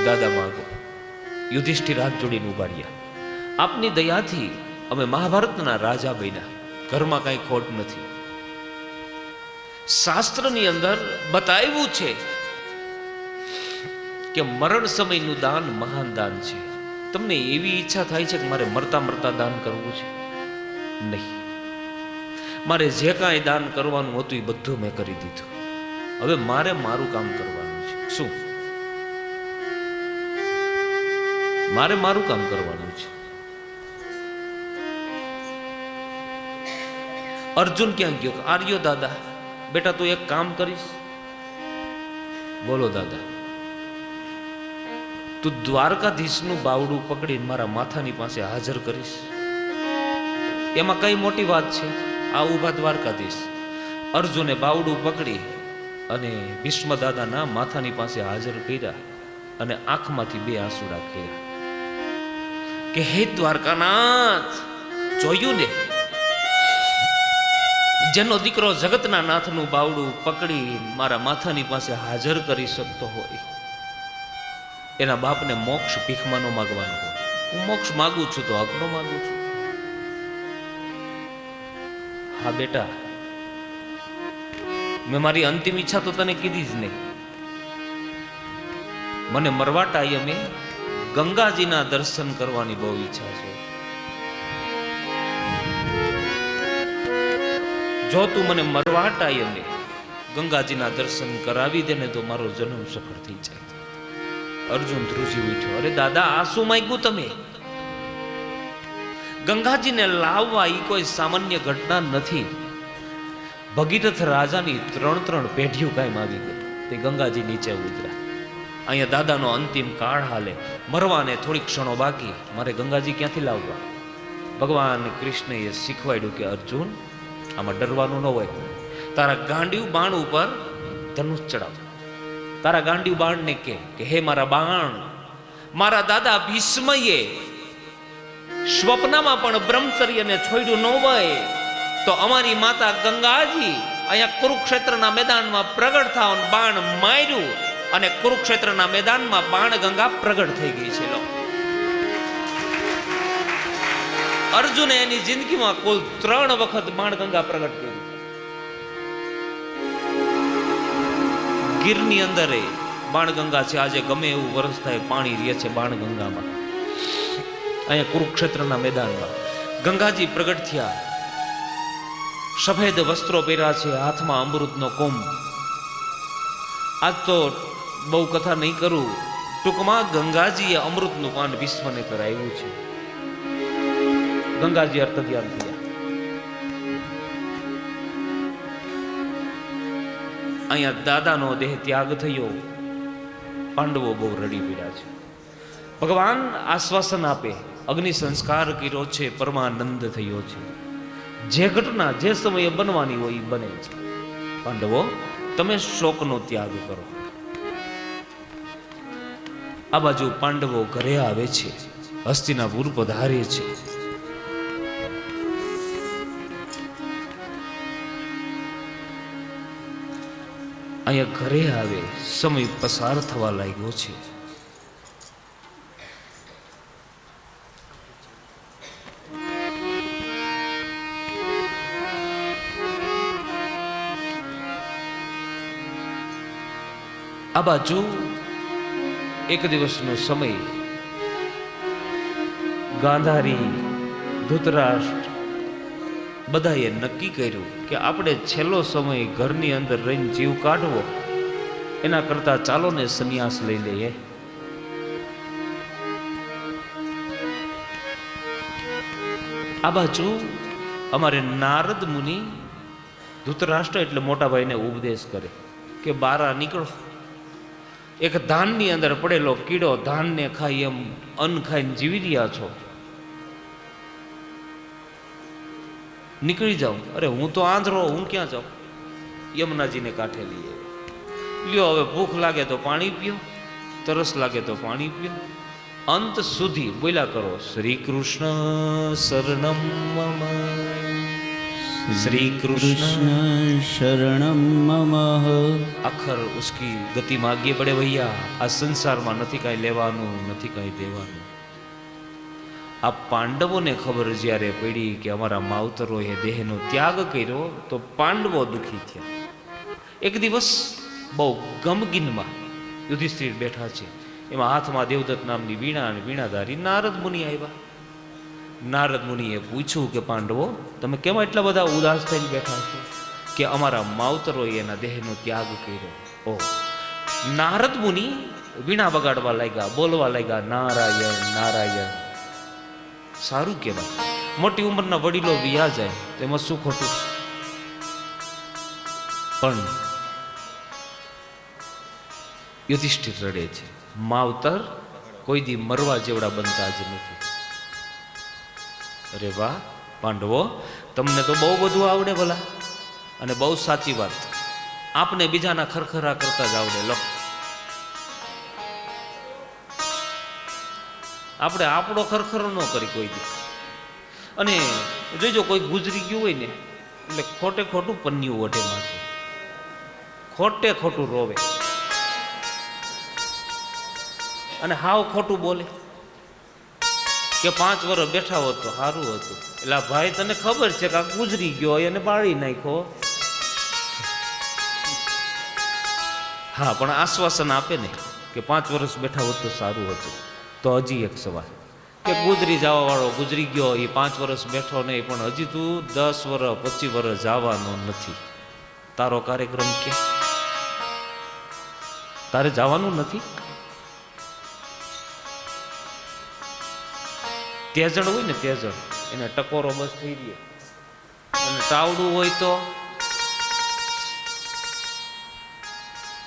દાદા માગો. યુધિષ્ઠિર હાથ જોડીને ઉભા રહ્યા. આપની દયાથી અમે મહાભારતના રાજા બન્યા, ઘરમાં કઈ ખોટ નથી. શાસ્ત્રની અંદર બતાવ્યું છે કે મરણ સમયનું દાન મહાન દાન છે. તમને એવી ઈચ્છા થાય છે કે મારે મરતા મરતા દાન કરવું છે? નહીં. મારે જે કાંઈ દાન કરવાનું હતું એ બધું મેં કરી દીધું. હવે મારે મારું કામ કરવાનું છે. શું? મારે મારું કામ કરવાનું છે. અર્જુન ક્યાં ગયો? આર્યો દાદા, બેટા તું એક કામ કરીશ. બોલો દાદા. તું દ્વારકાધીશનું બાવડું પકડીને મારા માથાની પાસે હાજર કરીશ. એમાં કઈ મોટી વાત છે? આ ઉભા દ્વારકાધીશ. અર્જુને બાવડું પકડી અને ભીષ્મ દાદાના માથાની પાસે હાજર કર્યા અને આંખમાંથી 2 આંસુડા કર્યા કે હે દ્વારકાનાથ, જોયું ને, જેનો દીકરો જગતના નાથનું બાવડું પકડી મારા માથાની પાસે હાજર કરી શકતો હોય, એના બાપને મોક્ષ ભીખમાં ન માગવાનો હોય. હું મોક્ષ માગું છું તો હકનો માગું છું. હા બેટા, મેં મારી અંતિમ ઈચ્છા તો તને કીધી જ નહીં. મને મરવા ટાઈમે ગંગાજીના દર્શન કરવાની બહુ ઈચ્છા છે. જો તું મને મરવા ટાઈમે ગંગાજીના દર્શન કરાવી દે ને તો મારો જન્મ સફળ થઈ જાય. અર્જુન ધ્રુજી ઉઠ્યો. અરે દાદા, આ શું માંગ્યું તમે? ગંગાજીને લાવવા એ કોઈ સામાન્ય ઘટના નથી. ભગીરથ રાજાની 3 પેઢીઓ કાયમ આવી ગઈ. તે ગંગાજી નીચે ઉતર્યા. અહીંયા દાદાનો અંતિમ કાળ હાલે, મરવાને થોડીક ક્ષણો બાકી, મારે ગંગાજી ક્યાંથી લાવવા? ભગવાન કૃષ્ણએ શીખવાડ્યું કે અર્જુન, આમાં ડરવાનું ન હોય. તારા ગાંડિયું બાણ ઉપર ધનુષ ચડાવ. તારા ગાંડિયું બાણને કે હે મારા બાણ, મારા દાદા ભીષ્મએ સ્વપ્નમાં પણ બ્રહ્મચર્યને છોડ્યું ન હોય. તો અમારી માતા ગંગાજી અહીંયા કુરુક્ષેત્રના મેદાનમાં પ્રગટ થાવ બાણ માર્યું અને કુરુક્ષેત્રના મેદાનમાં બાણ ગંગા પ્રગટ થઈ ગઈ છે. લો, અર્જુને એની જિંદગીમાં કુલ 3 વખત બાણ ગંગા પ્રગટ કરી. ગીરની અંદર બાણ ગંગા છે. આજે ગમે એવું વરસ થાય પાણી રહે છે બાણ ગંગામાં. અહીંયા કુરુક્ષેત્રના મેદાનમાં ગંગાજી પ્રગટ થયા. સફેદ વસ્ત્રો પહેર્યા છે, હાથમાં અમૃતનો કુંભ. આજ તો બહુ કથા નહીં કરું, ટૂંકમાં ગંગાજીએ અમૃતનું પાન વિશ્વને કરાવ્યું છે. ગંગાજી અર્થધ્યાન થયા. અહીંયા દાદાનો દેહ ત્યાગ થયો. પાંડવો બહુ રડી પડ્યા છે. ભગવાન આશ્વાસન આપે, અગ્નિ સંસ્કાર કર્યો છે, પરમાનંદ થયો છે. જે ઘટના જે સમયે બનવાની હોય એ બને છે. પાંડવો, તમે શોકનો ત્યાગ કરો. આ બાજુ પાંડવો ઘરે આવે છે, હસ્તિનાપુર પધારે છે. અહીંયા ઘરે આવે, સમય પસાર થવા લાગ્યો છે. આ બાજુ એક દિવસનો સમય ગાંધારી, ધૃતરાષ્ટ્ર બધાએ નક્કી કર્યું કે આપણે છેલ્લો સમય ઘરની અંદર રહીને જીવ કાઢવો, એના કરતા ચાલો ને સંન્યાસ લઈ લઈએ. આ બાજુ અમારે નારદ મુનિ ધૃતરાષ્ટ્ર એટલે મોટા ભાઈને ઉપદેશ કરે કે બારા નીકળો. એક ધાનની અંદર પડેલો કીડો ધાનને ખાઈ એમ અન્ન ખાઈને જીવી રહ્યા છો, નીકળી જાઓ. અરે હું તો આંધળો, હું ક્યાં જાઉં? યમુનાજીને કાંઠે લઈએ. લ્યો, હવે ભૂખ લાગે તો પાણી પીઓ, તરસ લાગે તો પાણી પીઓ. અંત સુધી બોલ્યા કરો, શ્રી કૃષ્ણ શરણમ મમ, શ્રી કૃષ્ણ શરણમ મમ. આખર ઉસકી ગતિ માગીએ બડે ભૈયા. આ સંસારમાં નથી કાંઈ લેવાનું, નથી કાંઈ દેવાનું. આ પાંડવોને ખબર જ્યારે પડી કે અમારા માવતરોએ દેહનો ત્યાગ કર્યો તો પાંડવો દુઃખી થયા. એક દિવસ બહુ ગમગીનમાં યુધિષ્ઠિર બેઠા છે, એમાં હાથમાં દેવદત્ત નામની વીણા અને વીણાધારી નારદ મુનિ આવ્યા. નારદ મુનિએ પૂછ્યું કે પાંડવો, તમે કેમ એટલા બધા ઉદાસ થઈને બેઠા છો? કે અમારા માવતરોએ એના દેહનો ત્યાગ કર્યો. ઓહ! નારદ મુનિ વીણા બગાડવા લાગ્યા, બોલવા લાગ્યા, નારાયણ નારાયણ. સારું કહેવાય, મોટી ઉંમરના વડીલો વિયા જાય તેમાં શું ખોટું? પણ યુધિષ્ઠિર રડે છે, માવતર કોઈ દી મરવા જેવડા બનતા જ નથી. અરે વાહ પાંડવો, તમને તો બહુ બધું આવડે ભલા, અને બહુ સાચી વાત, આપને બીજાના ખરખરા કરતા જ આવડે. લો, આપણે આપણો ખરખરો ન કરી કોઈ દી. અને જોઈજો, કોઈ ગુજરી ગયું હોય ને એટલે ખોટે ખોટું પન્યું ઓઢે માથે, ખોટે ખોટું રોવે અને હાવ ખોટું બોલે કે 5 વર્ષ બેઠા હોત તો સારું હતું. એટલે ભાઈ, તને ખબર છે કે આ ગુજરી ગયો એને બાળી નાખ્યો. હા, પણ આશ્વાસન આપે ને કે 5 વર્ષ બેઠા હોત તો સારું હતું. તો હજી એક સવાલ કે ગુજરી જવા વાળો ગુજરી ગયો, એ 5 વર્ષ બેઠો નહીં, પણ હજી તું 10 વર્ષ 25 વર્ષ જવાનો નથી. તારો કાર્યક્રમ કે તારે જવાનું નથી? તેજણ હોય ને, તેજણ એને ટકોરો બસ થઈ ગયો. અને તાવડું હોય તો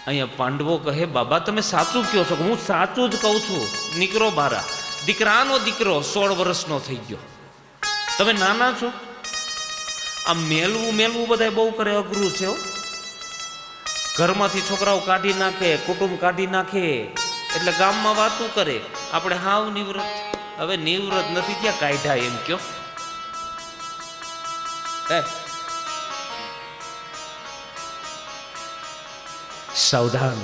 અહીંયા પાંડવો કહે, બાબા તમે સાચું કહો છો? હું સાચું જ કહું છું. નીકળો બારા. દીકરાનો દીકરો 16 વર્ષનો થઈ ગયો, તમે નાના છો. આ મેલવું બધા બહુ કરે, અઘરું છે. ઘરમાંથી છોકરાઓ કાઢી નાખે, કુટુંબ કાઢી નાખે, એટલે ગામમાં વાતું કરે આપણે હાવ નિવૃત્ત. હવે નિવૃત્ત નથી, ત્યાં કાઢ્યા એમ કયો. સાવધાન.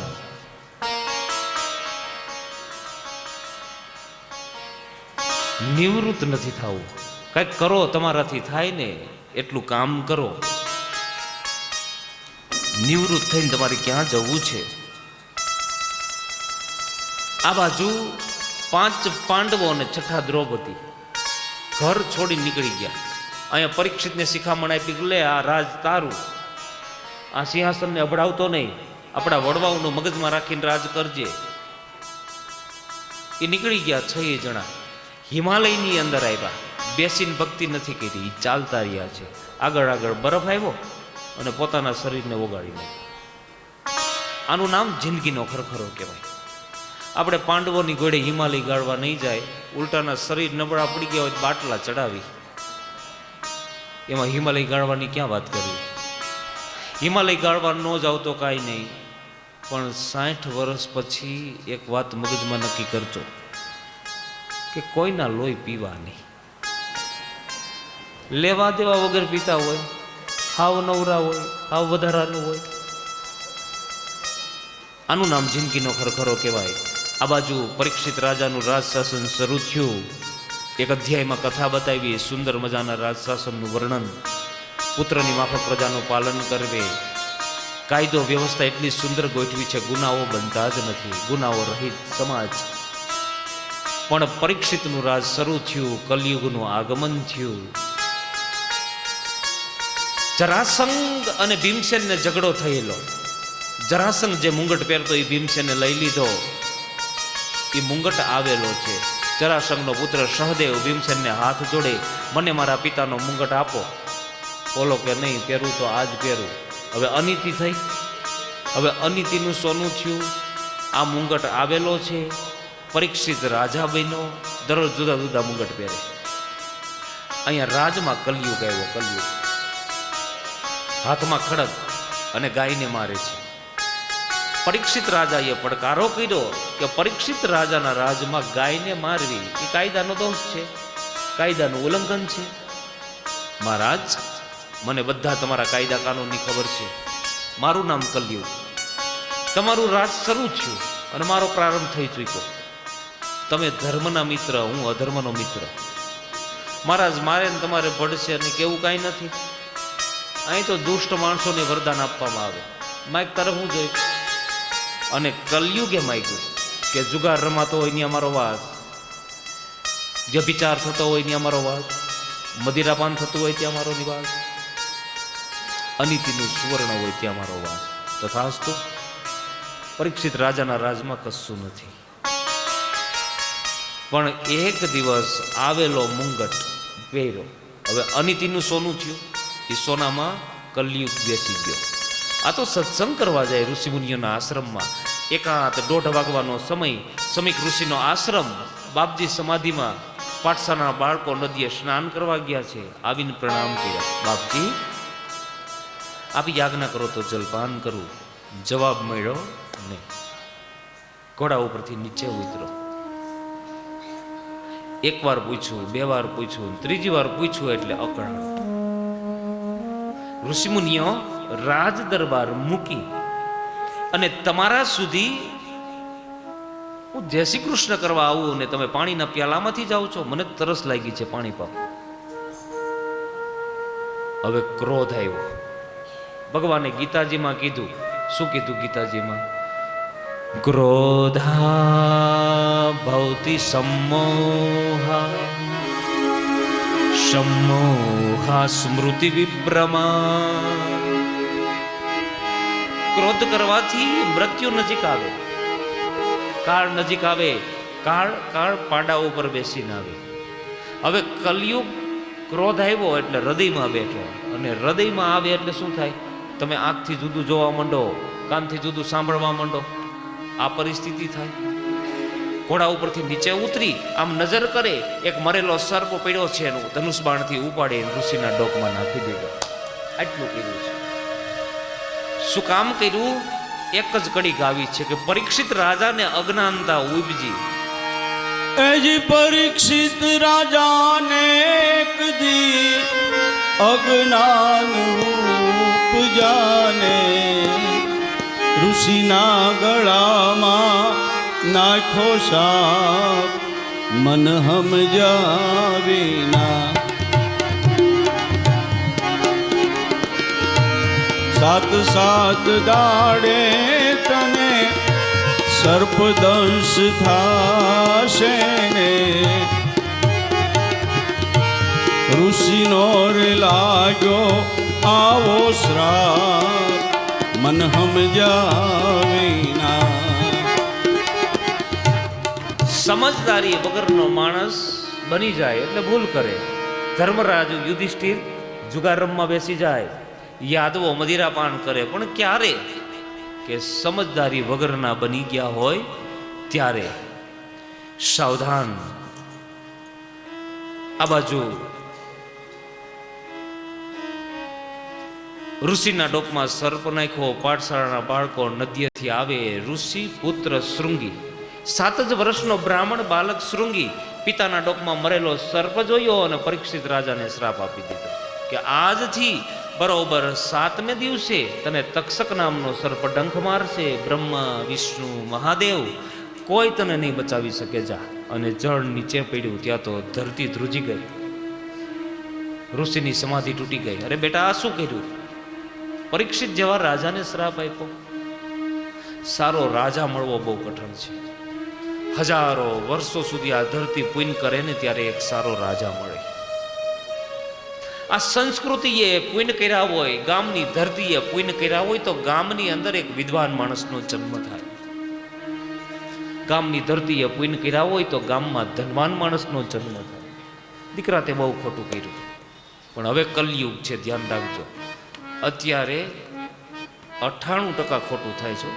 નિવૃત્ત નથી થવું. કંઈક કરો, તમારાથી થાય ને એટલું કામ કરો. નિવૃત્ત થઈને તમારે ક્યાં જવું છે? આ બાજુ 5 પાંડવો અને 6 દ્રૌપદી ઘર છોડી નીકળી ગયા. અહીંયા પરીક્ષિતને શિખામણ આપી કે લે આ રાજ તારું, આ સિંહાસનને અભડાવતો નહીં, આપણા વડવાઓનું મગજમાં રાખીને રાજ કરજે. એ નીકળી ગયા 6 જણા. હિમાલયની અંદર આવ્યા, બેસીને ભક્તિ નથી કરી, ચાલતા રહ્યા છે. આગળ આગળ બરફ આવ્યો અને પોતાના શરીરને ઓગાળી નાખ્યું. આનું નામ જિંદગીનો ખરખરો કહેવાય. આપણે પાંડવોની ઘોડે હિમાલય ગાળવા નહીં જાય, ઉલટાના શરીર નબળા પડી ગયા હોય બાટલા ચડાવી, એમાં હિમાલય ગાળવાની ક્યાં વાત કરવી? હિમાલય ગાળવા ન જાવ તો કાંઈ નહીં, પણ 60 વર્ષ પછી એક વાત મગજમાં નક્કી કરજો કે કોઈના લોહી પીવા નહીં. લેવા દેવા વગર પીતા હોય, હાવ નવરા હોય, હાવ વધારાનું હોય. આનું નામ જિંદગીનો ખરખરો કહેવાય. આ બાજુ પરીક્ષિત રાજાનું રાજ શાસન શરૂ થયું. એક અધ્યાયમાં કથા બતાવી, સુંદર મજાના રાજ શાસનનું વર્ણન. પુત્રની માફક પ્રજાનું પાલન કરવે, કાયદો વ્યવસ્થા એટલી સુંદર ગોઠવી છે, ગુનાઓ બનતા જ નથી, ગુનાઓ રહિત સમાજ. પણ પરીક્ષિતનું રાજ શરૂ થયું, કલયુગનું આગમન થયું. જરાસંઘ અને ભીમસેનને ઝઘડો થયેલો. જરાસંઘ જે મુંગટ પહેરતો એ ભીમસેને લઈ લીધો. એ મુંગટ આવેલો છે. જરાસંઘનો પુત્ર સહદેવ ભીમસેનને હાથ જોડે, મને મારા પિતાનો મુંગટ આપો. બોલો કે નહીં, પહેરું તો આજ પહેરું. હવે અનીતિ થઈ. હવે અનીતિનું સોનું થયું. આ મુંગટ આવેલો છે. પરીક્ષિત રાજા બન્યો, દરરોજ જુદા જુદા મુંગટ પહેરે. અહીંયા રાજમાં કલયુગ આવ્યો. કલયુગ હાથમાં ખડક અને ગાયને મારે છે. પરીક્ષિત રાજાએ પડકારો કર્યો કે પરીક્ષિત રાજાના રાજમાં ગાયને મારવી એ કાયદાનો દોષ છે, કાયદાનું ઉલ્લંઘન છે. મહારાજ, મને બધા તમારા કાયદા કાનૂનની ખબર છે. મારું નામ કલયુગ, તમારું રાજ શરૂ થયું અને મારો પ્રારંભ થઈ ચૂક્યો. તમે ધર્મના મિત્ર, હું અધર્મનો મિત્ર. મહારાજ, મારે ને તમારે ભળશે અને કેવું કાંઈ નથી. અહીં તો દુષ્ટ માણસોને વરદાન આપવામાં આવે. માઇક તરફ હું જોઈશ. અને કલયુગે માગ્યું કે જુગાર રમાતો હોય ની અમારો વાસ, વ્યભિચાર થતો હોય ની અમારો વાસ, મદિરાપાન થતું હોય ત્યાં અમારો નિવાસ, અનીતિનું સુવર્ણ હોય ત્યાં અમારો વાસ. તથાસ્તુ. પરીક્ષિત રાજાના રાજમાં કશું નથી. પણ એક દિવસ આવેલો મુંગટ પહેર્યો. હવે અનીતિનું સોનું થયું. એ સોનામાં કલયુગ બેસી ગયો. આ તો સત્સંગ કરવા જાય ઋષિમુનિઓના આશ્રમમાં. એકાંત 1:30 વાગવાનો સમય. સમીક ઋષિનો આશ્રમ. બાપજી સમાધિમાં. પાઠશાળાના બાળકો નદીએ સ્નાન કરવા ગયા છે. આવીને પ્રણામ કર્યા. બાપજી, આપ યાજ્ઞા કરો તો જલપાન કરું. જવાબ મળ્યો નહીં. ઘોડા ઉપરથી નીચે ઉતરો. એક વાર પૂછ્યું, 2 વાર પૂછ્યું, 3જી વાર પૂછ્યું એટલે અકળાણ. ઋષિમુનિઓ રાજ દરબાર મૂકી અને તમારા સુધી હું જય શ્રી કૃષ્ણ કરવા આવું ને તમે પાણીના પ્યાલામાંથી જાઓ છો. મને તરસ લાગી છે, પાણી પાવ. હવે ક્રોધ આવ્યો. ભગવાને ગીતાજીમાં કીધું. શું કીધું ગીતાજીમાં? ક્રોધા ભવતિ સમોહા, સમોહા સ્મૃતિ વિભ્રમા. ક્રોધ કરવાથી મૃત્યુ નજીક આવે, કાળ નજીક આવે. કાળ પાડા ઉપર બેસીને આવે. હવે કલયુગ ક્રોધ આવ્યો એટલે હૃદયમાં બેઠો, અને હૃદયમાં આવે એટલે શું થાય? તમે આંખથી જુદું જોવા માંડો, કાનથી જુદું સાંભળવા માંડો. આ પરિસ્થિતિ થાય. ઘોડા ઉપરથી નીચે ઉતરી આમ નજર કરે, એક મરેલો સર્પ પડ્યો છે, એનું ધનુષ બાણથી ઉપાડી ઋષિના ડોકમાં નાખી દીધો. આટલું કર્યું છે. શું કામ કર્યું? એક જ કડી ગાવી છે કે પરીક્ષિત રાજાને અજ્ઞાનતા ઉપજી. એજી પરીક્ષિત રાજાને એક દી અજ્ઞાન ઉપજાને, ઋષિના ગળામાં નાખો સાપ મન હમજા વિના. સાત સાત દાડે તને સર્પદંશ થાશે ને ઋષિનો રે લાગ્યો આવો શ્રાપ મન હમજા વિના. સમજદારી વગરનો માણસ બની જાય એટલે ભૂલ કરે. ધર્મરાજ યુધિષ્ઠિર જુગાર રમવા બેસી જાય, યાદવો મદિરાપાન કરે, પણ ક્યારે કે સમજદારી વગરના બની ગયા હોય ત્યારે. સાવધાન. આ બાજુ ઋષિના ડોકમાં સર્પ નાખ્યો. પાઠશાળાના બાળકો નદીએથી આવે. ઋષિ પુત્ર શૃંગી, 7 જ વર્ષનો બ્રાહ્મણ બાલક શૃંગી પિતાના ડોકમાં મરેલો સર્પ જોયો અને પરીક્ષિત રાજાને શ્રાપ આપી દીધો કે આજથી બરોબર 7મે દિવસે તને તક્ષક નામનો સર્પ ડંખ મારશે. બ્રહ્મા, વિષ્ણુ, મહાદેવ કોઈ તને નહીં બચાવી શકે. જા. અને જળ નીચે પડ્યું ત્યાં તો ધરતી ધ્રુજી ગઈ. ઋષિની સમાધિ તૂટી ગઈ. અરે બેટા, આ શું કર્યું? પરીક્ષિત જેવા રાજાને શ્રાપ આપ્યો. સારો રાજા મળવો બહુ કઠણ છે. હજારો વર્ષો સુધી આ ધરતી પુણ્ય કરે ને ત્યારે એક સારો રાજા મળે. આ સંસ્કૃતિએ પુણ્ય કર્યા હોય, ગામની ધરતીએ પુણ્ય કર્યા હોય તો ગામની અંદર એક વિદ્વાન માણસનો જન્મ થાય. ગામની ધરતીએ પુણ્ય કર્યા હોય તો ગામમાં ધનવાન માણસનો જન્મ થાય. દીકરા તે બહુ ખોટું કર્યું, પણ હવે કલયુગ છે, ધ્યાન રાખજો. અત્યારે 98% ખોટું થાય છે,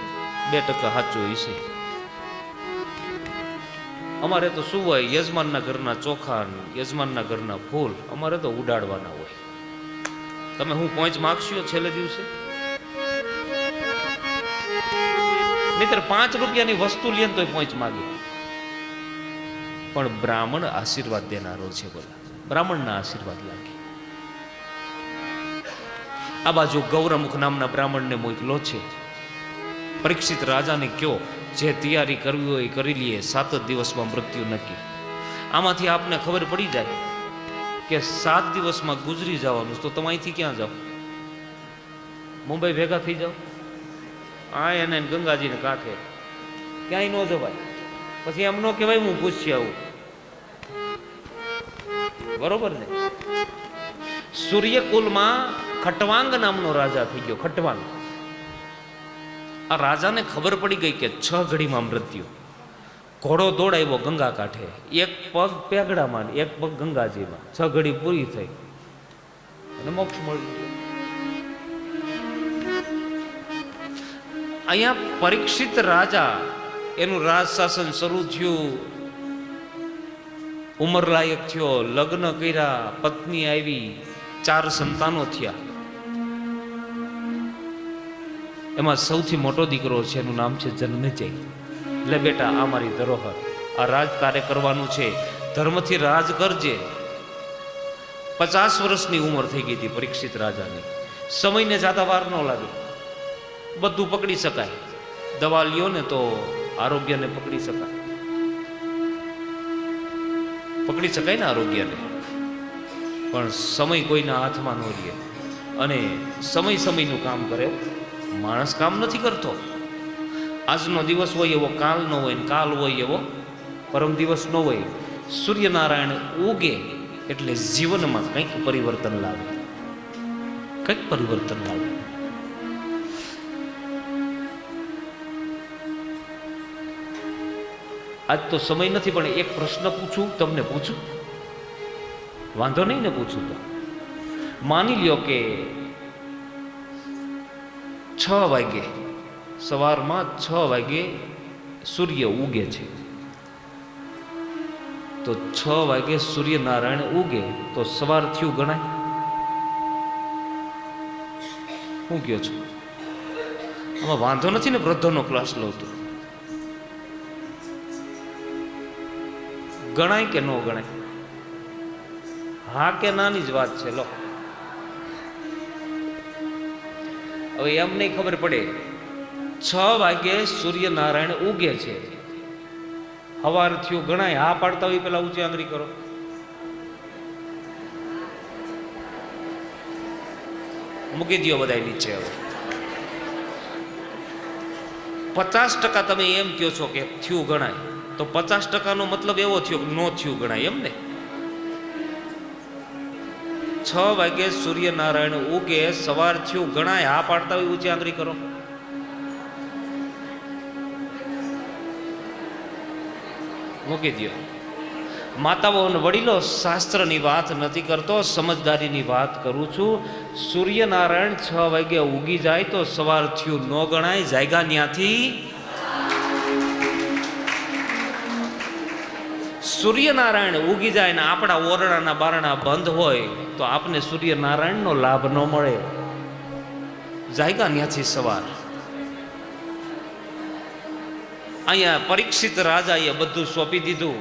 2% સાચું હોય છે. અમારે તો શું હોય, યજમાનના ઘરના ચોખા, યજમાનના ઘરના ફૂલ અમારે તો ઉડાડવાના હોય. તમે હું પહોંચ માગશો છેલ્લે દિવસે? નહીતર 5 રૂપિયાની વસ્તુ લે તો પહોંચ માગે. પણ બ્રાહ્મણ આશીર્વાદ દેનારો છે. બોલા, બ્રાહ્મણના આશીર્વાદ લાગે. આ બાજુ ગૌરમુખ નામના બ્રાહ્મણને મોકલો છે. પરીક્ષિત રાજાને કયો જે તૈયારી કરવી હોય કરી લઈએ, 7 જ દિવસમાં મૃત્યુ નક્કી. આમાંથી આપને ખબર પડી જાય કે 7 દિવસમાં ગુજરી જવાનું, તો તમે અહીંથી ક્યાં જાઓ? મુંબઈ ભેગા થઈ જાઓ? આ એને ગંગાજીને કાંઠે ક્યાંય ન જવાય. પછી એમ ન કહેવાય હું પૂછી આવું, બરોબર ને? સૂર્યકુલમાં ખટવાંગ નામનો રાજા થઈ ગયો. ખટવાંગ. આ રાજાને ખબર પડી ગઈ કે 6 ઘડીમાં મૃત્યુ. ઘોડો દોડાવ્યો ગંગા કાંઠે, એક પગ પેગડામાં, એક પગ ગંગાજીમાં. 6 ઘડી પૂરી થઈ અને મોક્ષ મળી ગયો. અહીંયા પરીક્ષિત રાજા, એનું રાજ શાસન શરૂ થયું, ઉંમર લાયક થયો, લગ્ન કર્યા, પત્ની આવી, 4 સંતાનો થયા. એમાં સૌથી મોટો દીકરો છે, એનું નામ છે જન્મેજય. એટલે બેટા, આ મારી ધરોહર, આ રાજ તારે કરવાનું છે, ધર્મથી રાજ કરજે. 50 વર્ષની ઉંમર થઈ ગઈ હતી પરીક્ષિત રાજાની. સમયને જાતા વાર ન લાગે, બધું પકડી શકાય. દવા લ્યો ને તો આરોગ્યને પકડી શકાય. પકડી શકાય ને આરોગ્યને, પણ સમય કોઈના હાથમાં ન રહે. અને સમયનું કામ કરે, માણસ કામ નથી કરતો. આજનો દિવસ હોય એવો કાલ ન હોય, કાલ હોય એવો પરમ દિવસ ન હોય. સૂર્યનારાયણ ઉગે એટલે જીવનમાં કંઈક પરિવર્તન લાવે, કંઈક પરિવર્તન લાવે. આજ તો સમય નથી, પણ એક પ્રશ્ન પૂછું, તમને પૂછું? વાંધો નહીં ને પૂછું તો? માની લ્યો કે 6 વાગે, સવારમાં 6 વાગે સૂર્ય ઉગે છે. તો 6 વાગે સૂર્યનારાયણ ઉગે તો સવાર થયું ગણાય? શું કહો છો? આમાં વાંધો નથી ને? વૃદ્ધોનો ક્લાસ લઉં તો ગણાય કે ન ગણાય? હા કે નાની જ વાત છે. લો, હવે એમ નહીં ખબર પડે 6 વાગે સૂર્યનારાયણ ઉગે છે. હવાર થયું ગણાય. હા પાડતા હોય પેલા ઊંચી આંગળી કરો. મૂકી દો બધા નીચે. હવે 50% તમે એમ કહો છો કે થયું ગણાય, તો 50% નો મતલબ એવો થયો કે નો થયું ગણાય એમ ને. 6 વાગે સૂર્યનારાયણ ઉગે, સવાર થયું ગણાય. હા પાડતા હોય ઊંચી આંગળી કરો. મૂકી દો. માતાઓ અને વડીલો, શાસ્ત્રની વાત નથી કરતો, સમજદારીની વાત કરું છું. સૂર્યનારાયણ 6 વાગે ઉગી જાય તો સવાર થયું ન ગણાય. જાયગા ન્યાથી સૂર્યનારાયણ ઉગી જાય ને આપણા ઓરડાના બારણા બંધ હોય તો આપને સૂર્યનારાયણનો લાભ ન મળે. જાયગા ન્યાથી સવાર. અહીંયા પરીક્ષિત રાજાએ બધું સોંપી દીધું.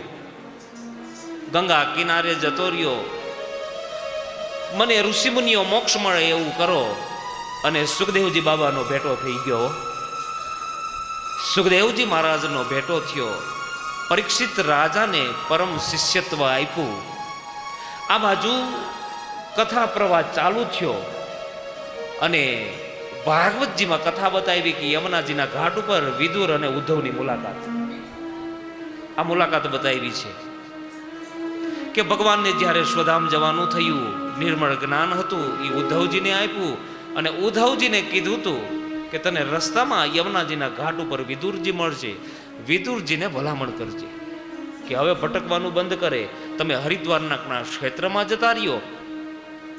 ગંગા કિનારે જતો રહ્યો. મને ઋષિમુનિઓ મોક્ષ મળે એવું કરો. અને સુખદેવજી બાબાનો ભેટો થઈ ગયો. સુખદેવજી મહારાજનો ભેટો થયો. પરીક્ષિત રાજાને પરમ શિષ્યત્વ આપ્યું. આ બાજુ કથા પ્રવાહ ચાલુ થયો અને ભાગવતજીમાં કથા બતાવી કે યમુનાજીના ઘાટ ઉપર વિદુર અને ઉદ્ધવની મુલાકાત. આ મુલાકાત બતાવી છે કે ભગવાનને જ્યારે સ્વધામ જવાનું થયું, નિર્મળ જ્ઞાન હતું એ ઉદ્ધવજીને આપ્યું અને ઉદ્ધવજીને કીધું હતું કે તને રસ્તામાં યમુનાજીના ઘાટ ઉપર વિદુરજી મળશે. વિદુરજીને ભલામણ કરજે કે હવે ભટકવાનું બંધ કરે. તમે હરિદ્વારના ક્ષેત્રમાં જતા રહ્યો,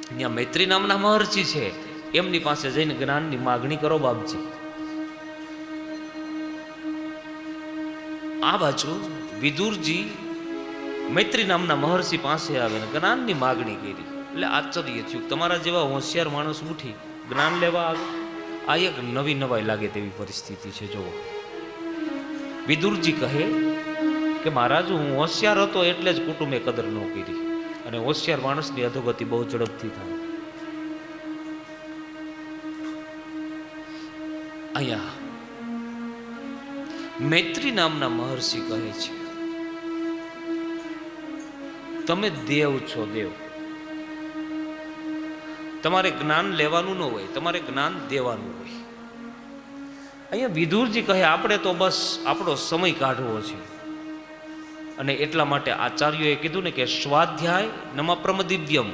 ત્યાં મૈત્રી નામના મહર્ષિ છે, એમની પાસે જઈને જ્ઞાનની માગણી કરો બાપજી. આ બાજુ વિદુરજી મૈત્રી નામના મહર્ષિ પાસે આવીને જ્ઞાનની માગણી કરી. એટલે આશ્ચર્ય થયું. તમારા જેવા હોશિયાર માણસ ઉઠી જ્ઞાન લેવા આવે, આ એક નવી નવાઈ લાગે તેવી પરિસ્થિતિ છે. જુઓ, વિદુરજી કહે કે મહારાજ, હું હોશિયાર હતો એટલે જ કુટુંબે કદર ન કરી. અને હોશિયાર માણસની અધોગતિ બહુ ઝડપથી થાય. અહીંયા મૈત્રી નામના મહર્ષિ કહે છે, તમે દેવ છો, દેવ. તમારે જ્ઞાન લેવાનું ન હોય, તમારે જ્ઞાન દેવાનું હોય. અહીંયા વિદુરજી કહે આપણે તો બસ આપણો સમય કાઢવો છે. અને એટલા માટે આચાર્યોએ કીધું ને કે સ્વાધ્યાય નમપ્રમ દિવ્યમ.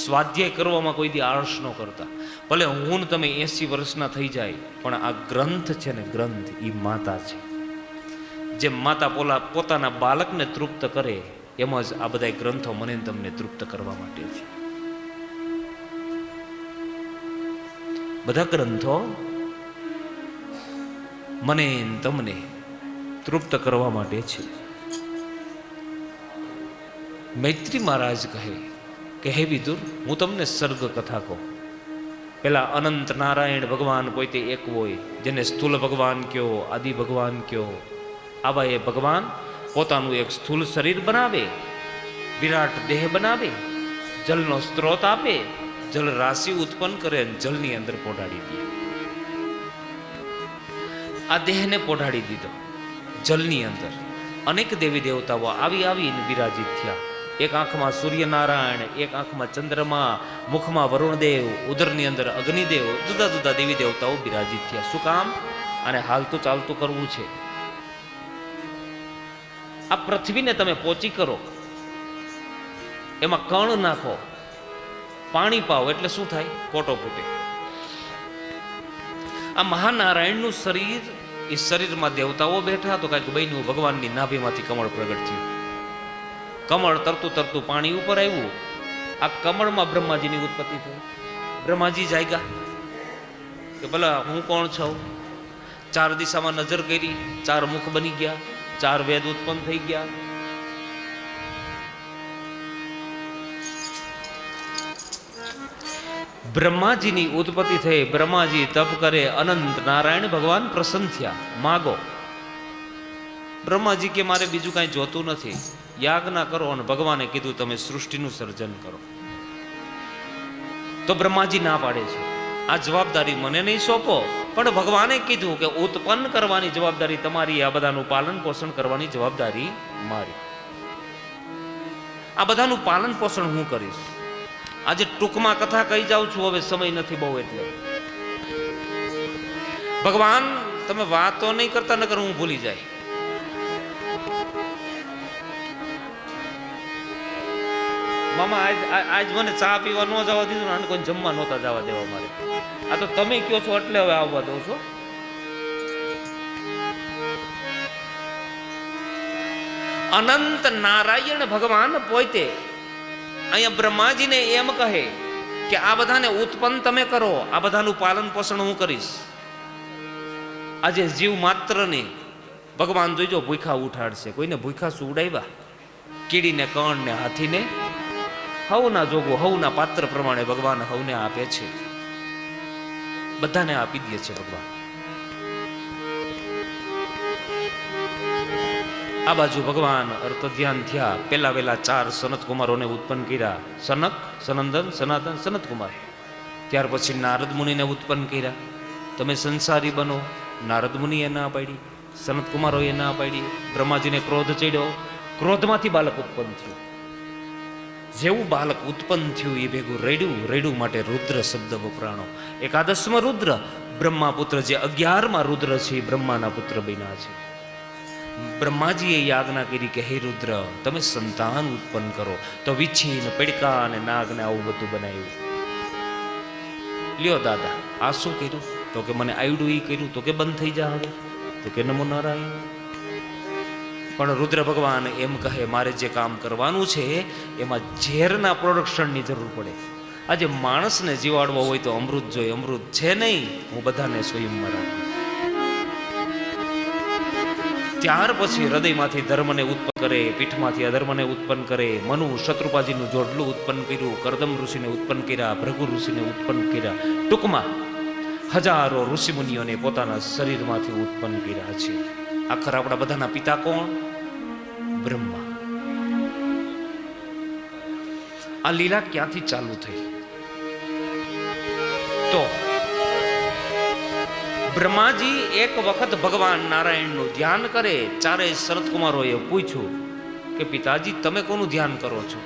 સ્વાધ્યાય કરવામાં કોઈ દી આળસ ન કરતા. ભલે હું ને તમે 80 વર્ષના થઈ જાય, પણ આ ગ્રંથ છે ને, ગ્રંથ એ માતા છે. જે માતા પોતાના બાળકને તૃપ્ત કરે, એમ જ આ બધા ગ્રંથો મને તમને તૃપ્ત કરવા માટે છે. બધા ગ્રંથો મને તમને તૃપ્ત કરવા માટે છે. મૈત્રી મહારાજ કહે કે હે વિદુર, હું તમને સર્ગ કથા કહું. પેલા અનંત નારાયણ ભગવાન કોઈ તે એક હોય, જેને સ્થૂલ ભગવાન કયો, આદિ ભગવાન કયો. આવા એ ભગવાન પોતાનું એક સ્થૂલ શરીર બનાવે, વિરાટ દેહ બનાવે, જલનો સ્ત્રોત આપે, જલ રાશિ ઉત્પન્ન કરે અને જલની અંદર પોઢાડી દે. આ દેહને પોઢાડી દીધો જલની અંદર. અનેક દેવી દેવતાઓ આવીને બિરાજિત થયા. એક આંખમાં સૂર્યનારાયણ, એક આંખમાં ચંદ્રમા, મુખમાં વરુણદેવ, ઉદરની અંદર અગ્નિદેવ, જુદા જુદા દેવી દેવતાઓ બિરાજિત થયા. શું કામ? અને હાલતું ચાલતું કરવું છે. આ પૃથ્વીને તમે પોચી કરો, એમાં કણ નાખો, પાણી પાવો, એટલે શું થાય? કોટો ફૂટે. આ મહાનારાયણનું શરીર, એ શરીરમાં દેવતાઓ બેઠા તો કાંઈક બન્યું. ભગવાનની નાભીમાંથી કમળ પ્રગટ થયું. કમળ તરતું તરતું પાણી ઉપર આવ્યું. આ કમળમાં બ્રહ્માજીની ઉત્પત્તિ થઈ. બ્રહ્માજી જાગ્યા કે ભલા હું કોણ છું? 4 દિશામાં નજર કરી, 4 મુખ બની ગયા, 4 વેદ ઉત્પન્ન થઈ ગયા. બ્રહ્માજીની ઉત્પત્તિ થઈ. બ્રહ્માજી તપ કરે, અનંત નારાયણ ભગવાન પ્રસન્ન થયા. માગો. બ્રહ્માજી કે મારે બીજું કાંઈ જોતું નથી, યાજ્ઞા કરો. અને ભગવાને કીધું તમે સૃષ્ટિનું સર્જન કરો. તો બ્રહ્માજી ના પાડે છે, આ જવાબદારી મને નહીં સોંપો, પણ ભગવાને કીધું કે ઉત્પન્ન કરવાની જવાબદારી તમારી, આ બધાનું પાલન પોષણ કરવાની જવાબદારી મારી. આ બધાનું પાલન પોષણ હું કરીશ. આજે ટૂંકમાં કથા કહી જાઉં છું, હવે સમય નથી બહુ એટલે. ભગવાન તમે વાતો નહીં કરતા, નકર હું ભૂલી જાય. મામા આજ મને ચા પીવા ન જવા દીધું, અને કોઈ જમવા નહોતા જવા દેવા મારે. આ તો તમે કયો છો એટલે હવે આવવા દઉં છો. અનંત નારાયણ ભગવાન પોતે અહીંયા બ્રહ્માજીને એમ કહે કે આ બધાને ઉત્પન્ન તમે કરો, આ બધાનું પાલન પોષણ હું કરીશ. આજે જીવ માત્રને ભગવાન જોઈજો ભૂખા ઉઠાડશે. કોઈને ભૂખા સુવડાવ્યા? કીડીને, કણને, હાથીને હવના જોગો, હવના પાત્ર પ્રમાણે ભગવાન હવને આપે છે. બધાને આપી દે છે ભગવાન. આ બાજુ ભગવાન અર્થ ધ્યાન થયા. પેલા વેલા 4 સનત કુમારોને ઉત્પન્ન કર્યા. સનક, સનંદન, સનાતન, સનત કુમાર. ત્યાર પછી નારદ મુનિને ઉત્પન્ન કર્યા. તમે સંસારી બનો. નારદ મુનિએ ના પાડી, સનત કુમારોએ ના પાડી. બ્રહ્માજીને ક્રોધ ચડ્યો. ક્રોધમાંથી બાલક ઉત્પન્ન થયું. જેવું બાલક ઉત્પન્ન થયું એ ભેગું રેડ્યું માટે રુદ્ર શબ્દ વપરાણો. એકાદશમાં રુદ્ર, બ્રહ્મા પુત્ર. જે 11માં રુદ્ર છે એ બ્રહ્માના પુત્ર બન્યા છે. બ્રહ્માજીએ આજ્ઞા કરી કે હે રુદ્ર, તમે સંતાન ઉત્પન્ન કરો. તો વિછીન, પડકા અને નાગને આવું બધું બનાવ્યું. લ્યો દાદા, આ શું કર્યું? તો કે મને આવડ્યું એ કર્યું. તો કે બંધ થઈ જા હવે. તો કે નમો નારાયણ. પણ રુદ્ર ભગવાન એમ કહે, મારે જે કામ કરવાનું છે એમાં ઝેરના પ્રોડક્શનની જરૂર પડે. આજે માણસને જીવાડવો હોય તો અમૃત જોઈએ. અમૃત છે નહીં, હું બધાને સ્વયંમાં રાખીશ. ત્યાર પછી હૃદયમાંથી ધર્મને ઉત્પન્ન કરે, પીઠમાંથી અધર્મને ઉત્પન્ન કરે. મનુ શત્રુપાજીનું જોડલું ઉત્પન્ન કર્યું. કરદમ ઋષિને ઉત્પન્ન કર્યા. ભૃગુ ઋષિને ઉત્પન્ન કર્યા. ટૂંકમાં હજારો ઋષિમુનિઓને પોતાના શરીરમાંથી ઉત્પન્ન કર્યા છે. આખર આપણા બધાના પિતા કોણ? બ્રહ્મા. આ લીલા ક્યાંથી ચાલુ થઈ? તો બ્રહ્માજી એક વખત ભગવાન નારાયણનું ધ્યાન કરે. 4 સનત કુમારોએ પૂછ્યું કે પિતાજી તમે કોનું ધ્યાન કરો છો?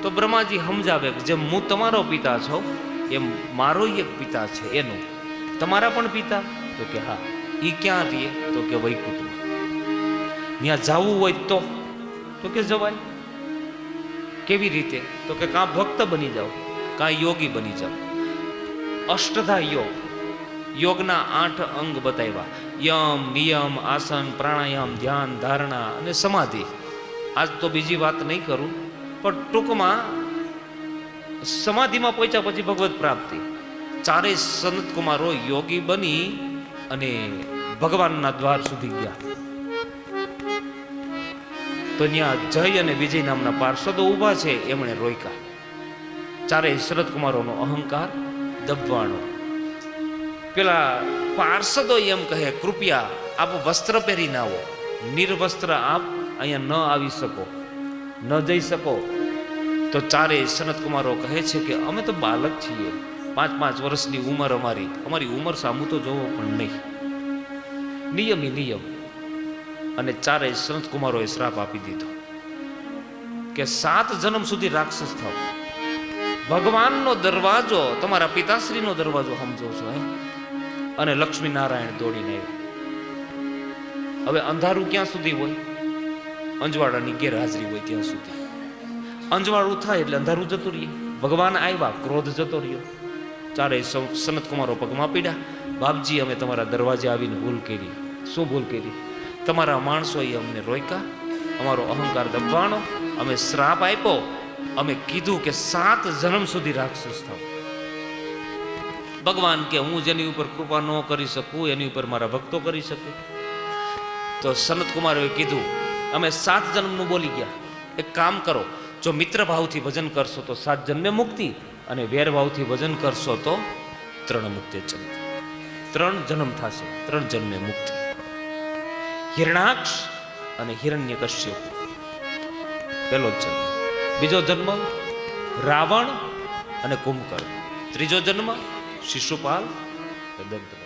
તો બ્રહ્માજી સમજાવે કે જેમ હું તમારો પિતા છો એમ મારો એક પિતા છે એનું. તમારા પણ પિતા? તો કે હા. ઈ ક્યાં રહીએ? તો કે વૈકુંઠમાં. ત્યાં જવું હોય તો કે જવાય. કેવી રીતે? તો કે કાં ભક્ત બની જાઓ, કાં યોગી બની જાઓ. અષ્ટધા યોગ, યોગના 8 અંગ બતાવ્યા. યમ, નિયમ, આસન, પ્રાણાયામ, ધ્યાન, ધારણા અને સમાધિ. આજ તો બીજી વાત નહીં કરું, પણ ટૂંકમાં સમાધિમાં પહોંચ્યા પછી ભગવત પ્રાપ્તિ. 4 સનત કુમારો યોગી બની અને ભગવાનના દ્વાર સુધી ગયા. તો ત્યાં જય અને વિજય નામના પાર્ષદો ઊભા છે. એમણે રોક્યા. 4 સનત કુમારોનો અહંકાર દબવાણો. પેલા પાર્ષદો એમ કહે, કૃપયા આપ વસ્ત્ર પહેરી ના આવો, નિર્વસ્ત્ર આપ અહીંયા ન આવી શકો, ન જઈ શકો. તો 4 સનત કુમારો કહે છે કે અમે તો બાલક છીએ, 5 વર્ષની ઉંમર અમારી ઉંમર સામું તો જોવો પણ નહીં. નિયમ. અને 4 સનત કુમારોએ શ્રાપ આપી દીધો કે 7 જન્મ સુધી રાક્ષસ થાવ. ભગવાનનો દરવાજો, તમારા પિતાશ્રીનો દરવાજો સમજો છો હે? અને લક્ષ્મી નારાયણ દોડીને આવ્યા. હવે અંધારું ક્યાં સુધી હોય? અંજવાળાની ગેરહાજરી હોય ત્યાં સુધી. અંજવાળું થાય એટલે અંધારું જતું રહીએ. ભગવાન આવ્યા, ક્રોધ જતો રહ્યો. 4 સનત કુમારો પગમાં પીડ્યા. બાપજી, અમે તમારા દરવાજે આવીને ભૂલ કરી. શું ભૂલ કરી? તમારા માણસોએ અમને રોક્યા, અમારો અહંકાર દબાણો, અમે શ્રાપ આપ્યો, અમે કીધું કે 7 જન્મ સુધી રાક્ષસ થાવ. ભગવાન કે હું જેની ઉપર કૃપા ન કરી શકું એની ઉપર મારા ભક્તો કરી શકે. તો સનત કુમારોએ કીધું અમે 7 જન્મનું બોલી ગયા. એક કામ કરો, જો મિત્ર ભાવથી ભજન કરશો તો 7 જન્મે મુક્તિ, અને વેરભાવથી ભજન કરશો તો 3 મુક્તિ ચંદ. 3 જન્મ થશે, 3 જન્મે મુક્તિ. હિરણાક્ષ અને હિરણ્યકશ્યપ પહેલો જન્મ. બીજો જન્મ રાવણ અને કુંભકર્ણ. ત્રીજો જન્મ શિશુપાલ, દંતવક્ર.